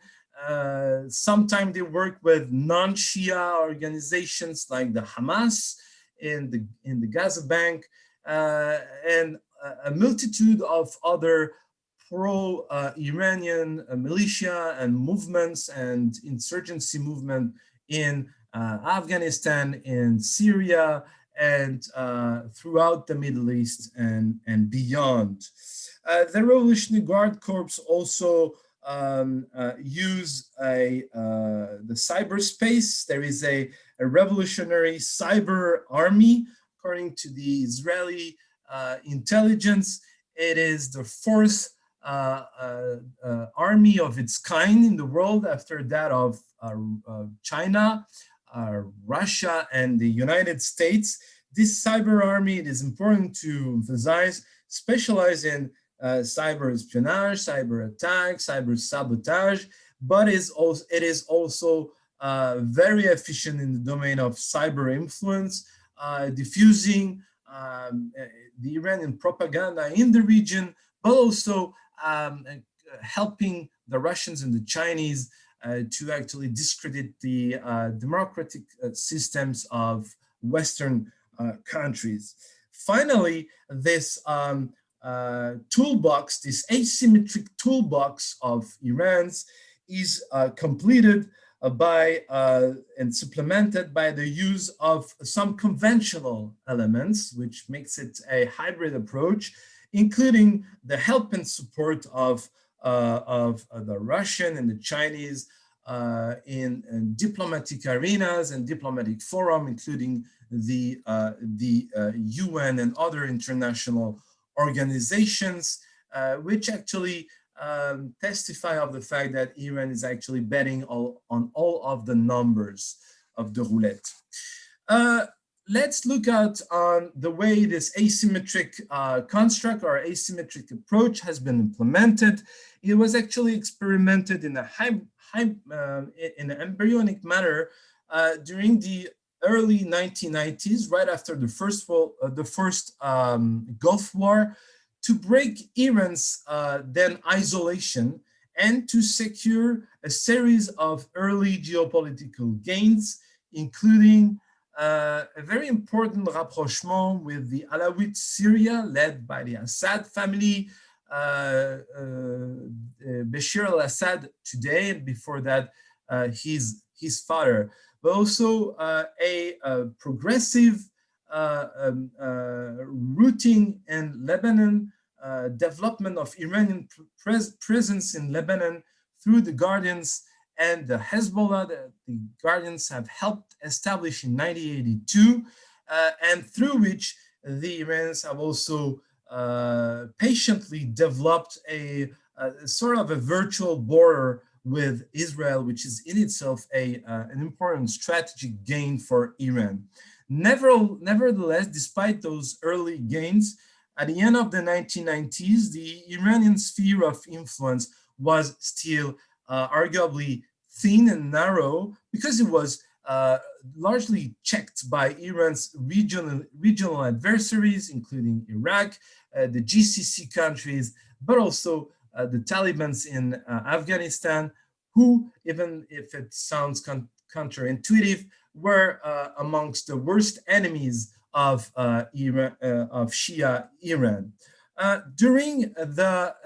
C: Sometimes they work with non-Shia organizations like the Hamas in the Gaza Bank, and a multitude of other pro-Iranian militia and movements and insurgency movement in Afghanistan, in Syria, and throughout the Middle East and beyond. The Revolutionary Guard Corps also use the cyberspace. There is a revolutionary cyber army, according to the Israeli intelligence. It is the fourth army of its kind in the world, after that of China, Russia, and the United States. This cyber army, it is important to emphasize, specializes in cyber espionage, cyber attacks, cyber sabotage, but it is also very efficient in the domain of cyber influence, diffusing the Iranian propaganda in the region, but also helping the Russians and the Chinese to actually discredit the democratic systems of Western countries. Finally, this toolbox, this asymmetric toolbox of Iran's, is completed by and supplemented by the use of some conventional elements, which makes it a hybrid approach, including the help and support of the Russian and the Chinese in diplomatic arenas and diplomatic forum, including the UN and other international organizations, which actually testify of the fact that Iran is actually betting on all of the numbers of the roulette. Let's look at on the way this asymmetric construct or asymmetric approach has been implemented. It was actually experimented in in an embryonic manner during the early 1990s, right after the first Gulf War, to break Iran's then isolation and to secure a series of early geopolitical gains, including a very important rapprochement with the Alawite Syria, led by the Assad family, Bashar al-Assad today, and before that, his father, but also a progressive rooting in Lebanon, development of Iranian presence in Lebanon through the Guardians and the Hezbollah that the Guardians have helped establish in 1982, and through which the Iranians have also patiently developed a sort of a virtual border with Israel, which is in itself an important strategic gain for Iran. Nevertheless, despite those early gains, at the end of the 1990s, the Iranian sphere of influence was still arguably thin and narrow, because it was largely checked by Iran's regional adversaries, including Iraq, the GCC countries, but also the Taliban in Afghanistan, who, even if it sounds counterintuitive, were amongst the worst enemies of Iran, of Shia Iran. During the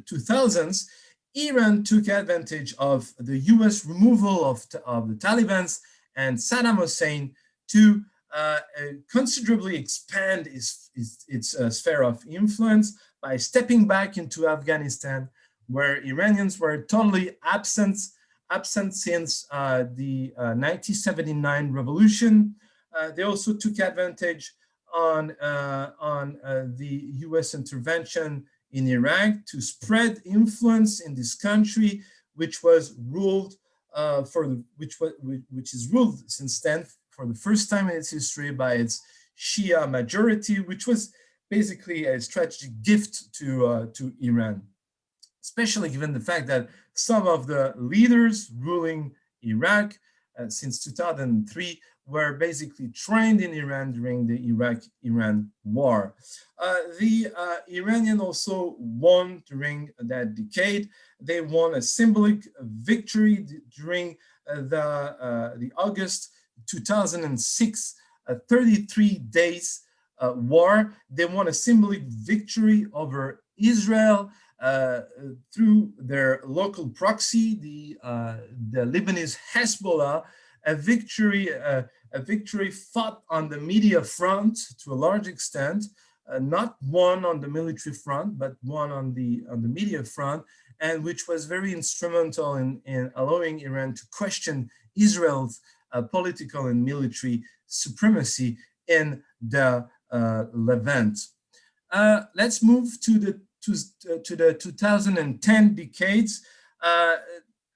C: 2000s, Iran took advantage of the US removal of the Taliban and Saddam Hussein to considerably expand its sphere of influence by stepping back into Afghanistan, where Iranians were totally absent since the 1979 revolution. They also took advantage on the US intervention in Iraq to spread influence in this country, which was ruled which is ruled since then for the first time in its history by its Shia majority, which was basically a strategic gift to Iran, especially given the fact that some of the leaders ruling Iraq since 2003 were basically trained in Iran during the Iraq-Iran war. The Iranian also won during that decade. They won a symbolic victory during the August 2006 33 days war. They won a symbolic victory over Israel through their local proxy, the Lebanese Hezbollah, a victory fought on the media front to a large extent, not one on the military front, but one on the media front, and which was very instrumental in allowing Iran to question Israel's political and military supremacy in the Levant. Let's move to the 2010 decades.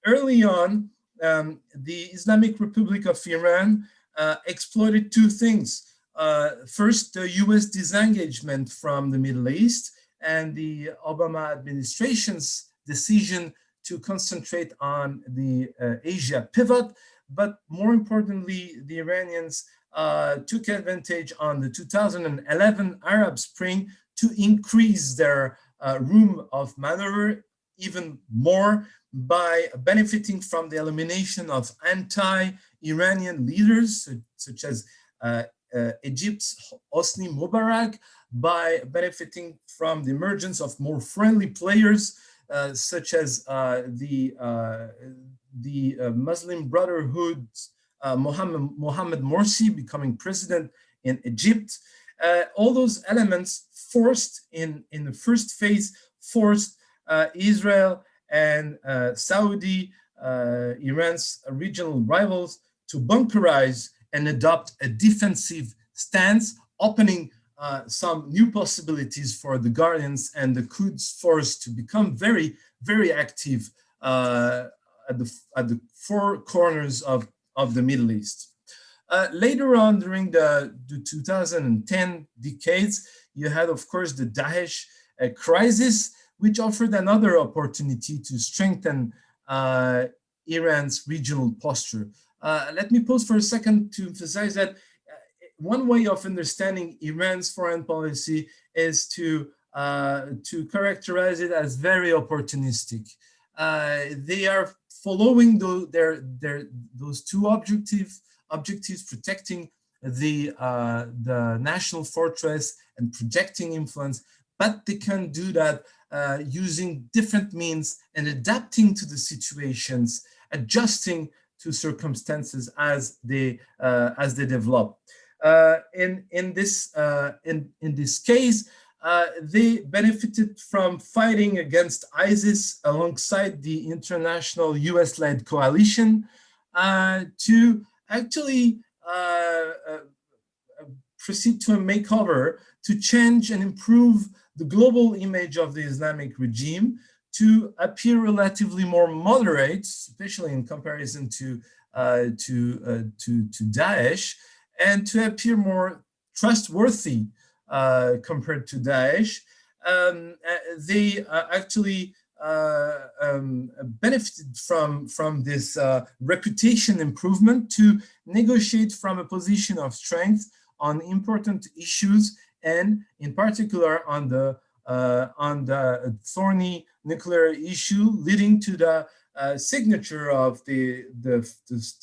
C: Early on, the Islamic Republic of Iran exploited two things. First, the US disengagement from the Middle East and the Obama administration's decision to concentrate on the Asia pivot. But more importantly, the Iranians took advantage on the 2011 Arab Spring to increase their room of maneuver even more by benefiting from the elimination of anti-Iranian leaders, such as Egypt's Hosni Mubarak, by benefiting from the emergence of more friendly players, such as the Muslim Brotherhood's Mohammed Morsi becoming president in Egypt. All those elements forced in the first phase, forced Israel and Saudi, Iran's regional rivals, to bunkerize and adopt a defensive stance, opening some new possibilities for the Guardians and the Quds force to become very, very active at the four corners of the Middle East. Later on, during the 2010 decades, you had, of course, the Daesh crisis, which offered another opportunity to strengthen Iran's regional posture. Let me pause for a second to emphasize that one way of understanding Iran's foreign policy is to characterize it as very opportunistic. They are following those two objectives, protecting the national fortress and projecting influence, but they can do that using different means and adapting to the situations, adjusting to circumstances as they develop. In this case, they benefited from fighting against ISIS alongside the international US-led coalition to actually proceed to a makeover to change and improve the global image of the Islamic regime to appear relatively more moderate, especially in comparison to Daesh, and to appear more trustworthy compared to Daesh. They actually benefited from this reputation improvement to negotiate from a position of strength on important issues, and in particular on the thorny nuclear issue, leading to the signature of the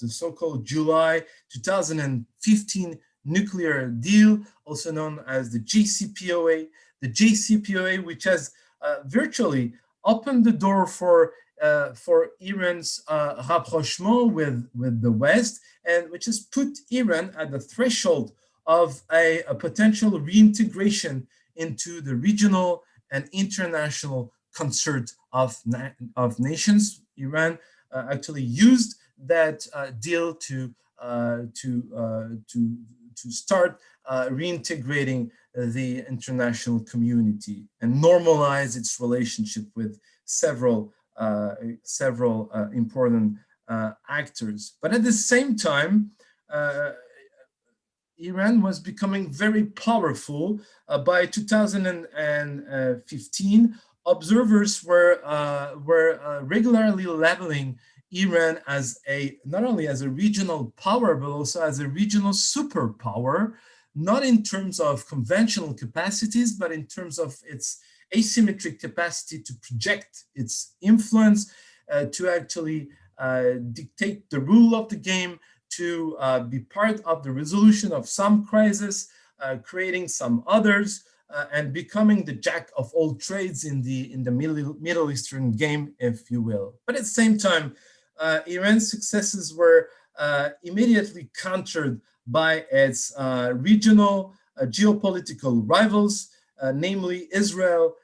C: so-called July 2015 nuclear deal, also known as the JCPOA. The JCPOA, which has virtually opened the door for Iran's rapprochement with the West, and which has put Iran at the threshold of a potential reintegration into the regional and international concert of nations. Iran actually used that deal to start reintegrating the international community and normalize its relationship with several important actors. But at the same time, Iran was becoming very powerful. By 2015, observers were regularly labeling Iran as not only as a regional power, but also as a regional superpower, not in terms of conventional capacities, but in terms of its asymmetric capacity to project its influence, to actually dictate the rule of the game, to be part of the resolution of some crisis, creating some others, and becoming the jack of all trades in the Middle Eastern game, if you will. But at the same time, Iran's successes were immediately countered by its regional geopolitical rivals, namely Israel,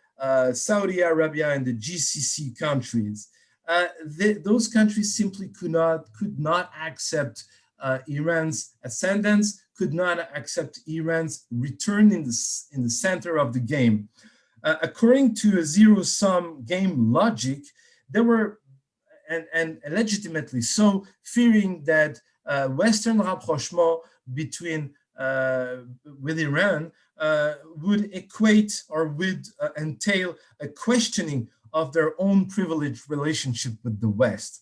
C: Saudi Arabia, and the GCC countries. Those countries simply could not accept Iran's ascendance, could not accept Iran's return in the center of the game. According to a zero-sum game logic, there were, and legitimately so, fearing that Western rapprochement with Iran would equate or would entail a questioning of their own privileged relationship with the West.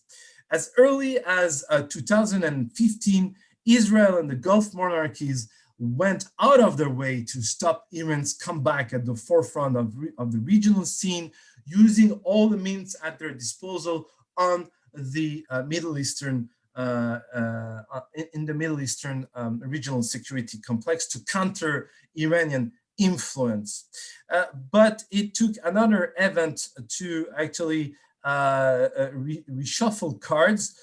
C: As early as 2015, Israel and the Gulf monarchies went out of their way to stop Iran's comeback at the forefront of the regional scene, using all the means at their disposal on the Middle Eastern regional security complex to counter Iranian influence. But it took another event to actually reshuffle cards,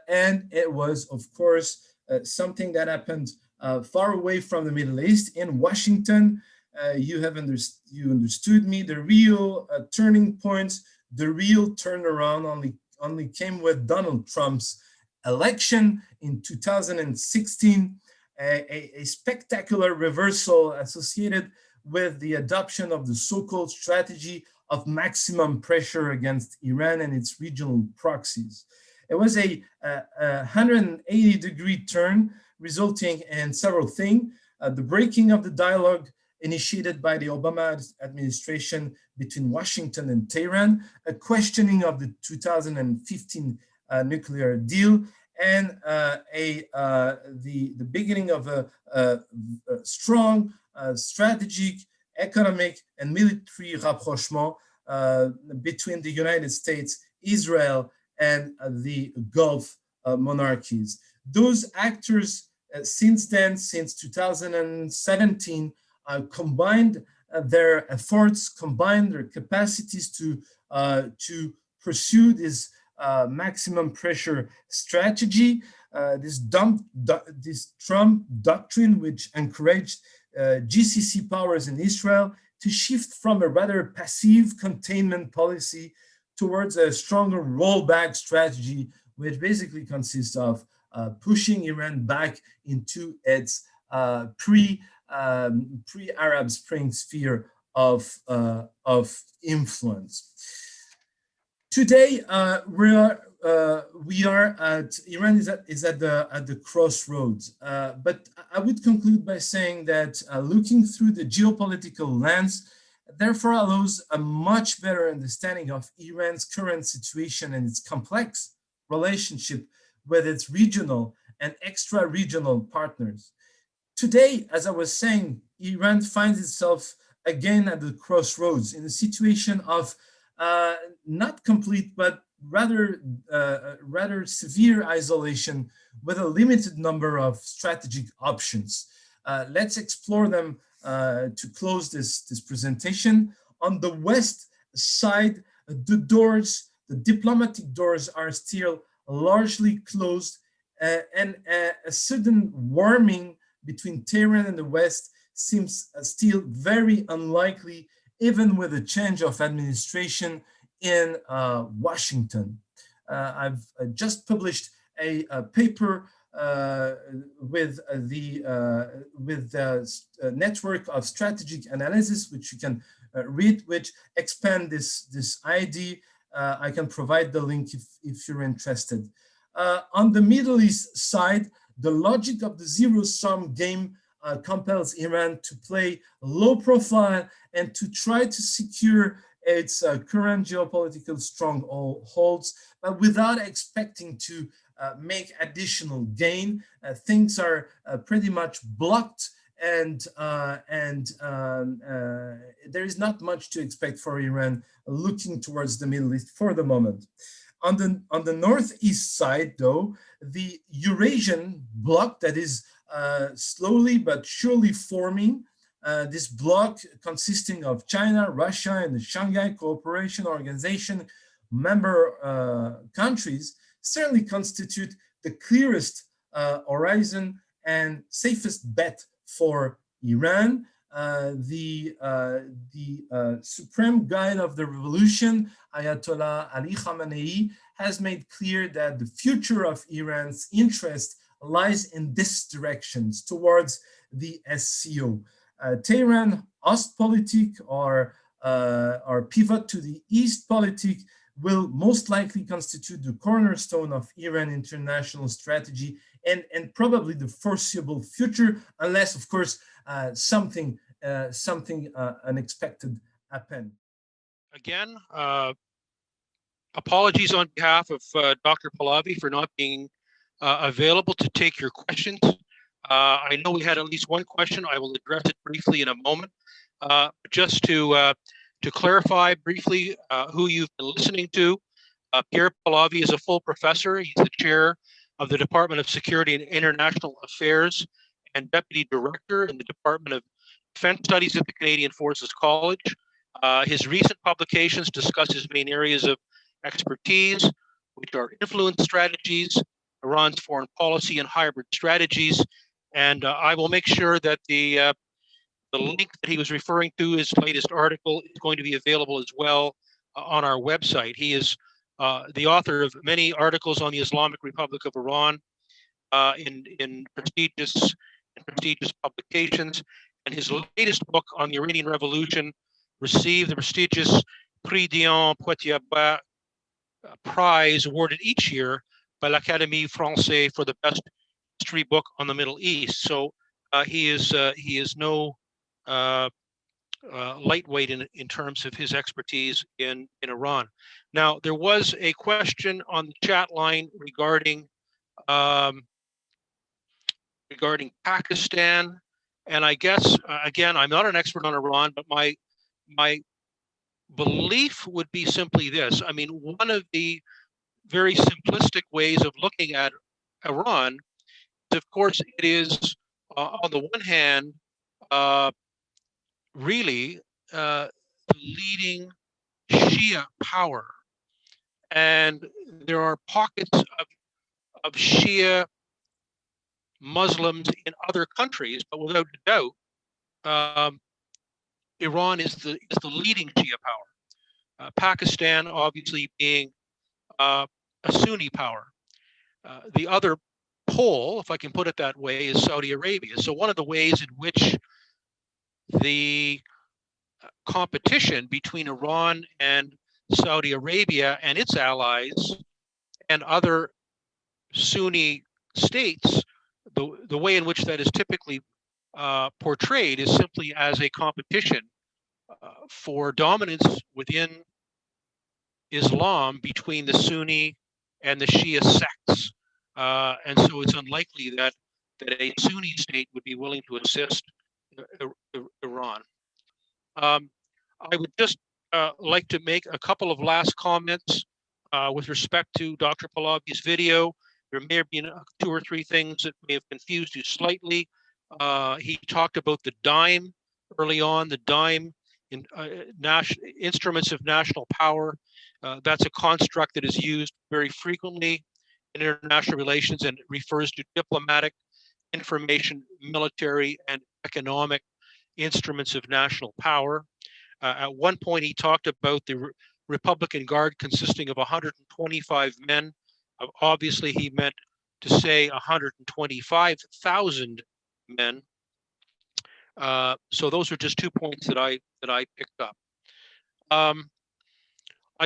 C: and it was, of course, something that happened far away from the Middle East in Washington. You understood me. The real turning points, the real turnaround only came with Donald Trump's election in 2016, a spectacular reversal associated with the adoption of the so-called strategy of maximum pressure against Iran and its regional proxies. It was a 180-degree turn, resulting in several things: the breaking of the dialogue initiated by the Obama administration between Washington and Tehran, a questioning of the 2015 nuclear deal, and the beginning of a strong strategic, economic, and military rapprochement between the United States, Israel, and the Gulf monarchies. Those actors since 2017, combined their efforts, combined their capacities to pursue this maximum pressure strategy, this Trump doctrine, which encouraged GCC powers in Israel to shift from a rather passive containment policy towards a stronger rollback strategy, which basically consists of pushing Iran back into its pre-Arab Spring sphere of influence. Today, Iran is at the crossroads. But I would conclude by saying that looking through the geopolitical lens, therefore allows a much better understanding of Iran's current situation and its complex relationship with its regional and extra-regional partners. Today, as I was saying, Iran finds itself again at the crossroads in a situation of not complete, but rather severe isolation with a limited number of strategic options. Let's explore them to close this presentation. On the West side, the diplomatic doors are still largely closed, and a sudden warming between Tehran and the West seems still very unlikely even with a change of administration in Washington. I've just published a paper with the network of strategic analysis, which you can read, which expand this idea. I can provide the link if you're interested. On the Middle East side, the logic of the zero-sum game compels Iran to play low profile and to try to secure its current geopolitical strongholds, but without expecting to make additional gain. Things are pretty much blocked, and there is not much to expect for Iran looking towards the Middle East for the moment. On the northeast side, though, the Eurasian bloc that is slowly but surely forming, this bloc consisting of China, Russia, and the Shanghai Cooperation Organization member countries, certainly constitute the clearest horizon and safest bet for Iran. The supreme guide of the revolution, Ayatollah Ali Khamenei, has made clear that the future of Iran's interest lies in this direction, towards the SCO. Tehran Ostpolitik, or pivot to the East politic, will most likely constitute the cornerstone of Iran international strategy and probably the foreseeable future, unless, of course, something unexpected happen.
B: Again, apologies on behalf of Dr. Pahlavi for not being available to take your questions. I know we had at least one question. I will address it briefly in a moment. Just to clarify briefly who you've been listening to, Pierre Pahlavi is a full professor. He's the chair of the Department of Security and International Affairs and deputy director in the Department of Defense Studies at the Canadian Forces College. His recent publications discuss his main areas of expertise, which are influence strategies, Iran's foreign policy, and hybrid strategies. And I will make sure that the link that he was referring to, his latest article, is going to be available as well on our website. He is the author of many articles on the Islamic Republic of Iran in prestigious publications, and his latest book on the Iranian Revolution received the prestigious Prix Dion Poitiers prize awarded each year by l'Académie Française for the best history book on the Middle East. So he is no lightweight in terms of his expertise in Iran. Now, there was a question on the chat line regarding Pakistan, and I guess again, I'm not an expert on Iran, but my belief would be simply this. I mean, one of the very simplistic ways of looking at Iran is, of course, it is on the one hand really the leading Shia power, and there are pockets of Shia Muslims in other countries, but without a doubt, Iran is the leading Shia power. Pakistan, obviously, being a Sunni power. The other pole, if I can put it that way, is Saudi Arabia. So one of the ways in which the competition between Iran and Saudi Arabia and its allies and other Sunni states, the way in which that is typically portrayed is simply as a competition for dominance within Islam between the Sunni and the Shia sects. And so it's unlikely that a Sunni state would be willing to assist Iran. I would just like to make a couple of last comments with respect to Dr. Pahlavi's video. There may have been 2 or 3 things that may have confused you slightly. He talked about the dime early on, the dime in instruments of national power. That's a construct that is used very frequently in international relations, and it refers to diplomatic, information, military, and economic instruments of national power. At one point, he talked about the Republican Guard consisting of 125 men. Obviously, he meant to say 125,000 men. So those are just 2 points that I picked up. I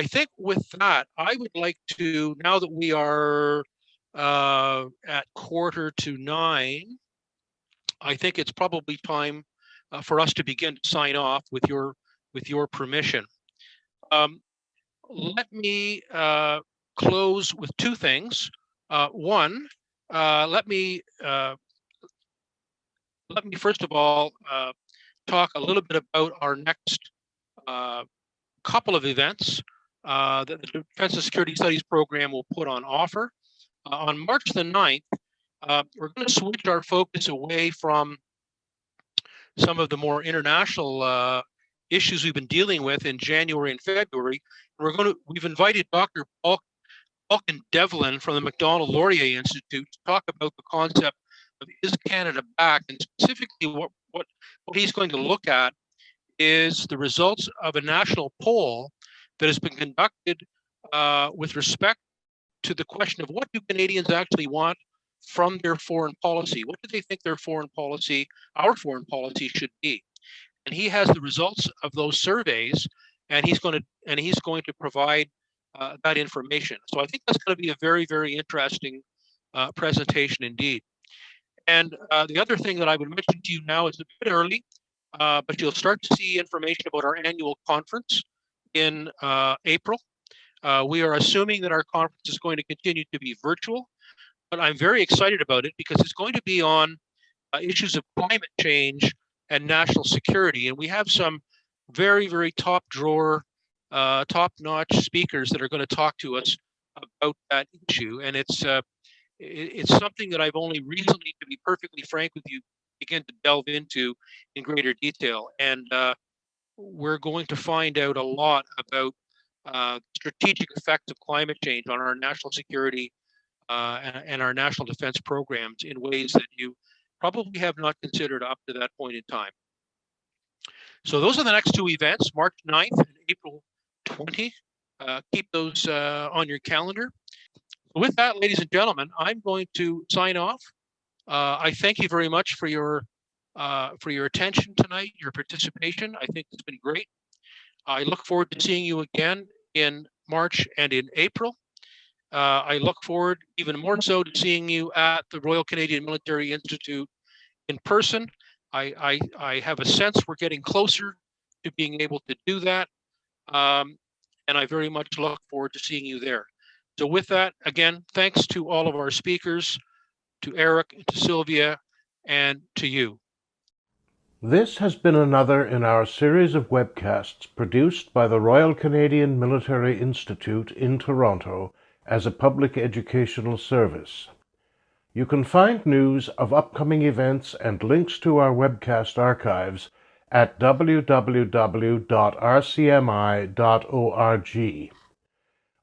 B: think with that, I would like to, now that we are at 8:45, I think it's probably time for us to begin to sign off with your permission. Let me close with two things. One, let me first of all talk a little bit about our next couple of events that the Defense and Security Studies program will put on offer. On March the 9th, we're going to switch our focus away from some of the more international issues we've been dealing with in January and February. We've invited Dr. Balkan Devlin from the Macdonald-Laurier Institute to talk about the concept of Is Canada Back? And specifically what he's going to look at is the results of a national poll that has been conducted with respect to the question of what do Canadians actually want from their foreign policy? What do they think their foreign policy, our foreign policy, should be? And he has the results of those surveys, and he's going to provide that information. So I think that's going to be a very, very interesting presentation indeed. And the other thing that I would mention to you now is a bit early, but you'll start to see information about our annual conference in April. We are assuming that our conference is going to continue to be virtual, but I'm very excited about it because it's going to be on issues of climate change and national security. And we have some very, very top-drawer, top-notch speakers that are going to talk to us about that issue. And it's something that I've only recently, to be perfectly frank with you, begun to delve into in greater detail. And we're going to find out a lot about strategic effects of climate change on our national security and our national defense programs in ways that you probably have not considered up to that point in time. So those are the next two events, March 9th and April 20th. Keep those on your calendar. With that, ladies and gentlemen, I'm going to sign off. I thank you very much for your attention tonight, your participation. I think it's been great. I look forward to seeing you again in March and in April. I look forward even more so to seeing you at the Royal Canadian Military Institute in person. I have a sense we're getting closer to being able to do that. And I very much look forward to seeing you there. So with that, again, thanks to all of our speakers, to Eric, to Sylvia, and to you.
A: This has been another in our series of webcasts produced by the Royal Canadian Military Institute in Toronto as a public educational service. You can find news of upcoming events and links to our webcast archives at www.rcmi.org.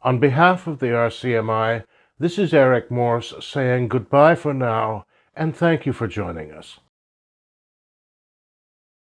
A: On behalf of the RCMI, this is Eric Morse saying goodbye for now, and thank you for joining us.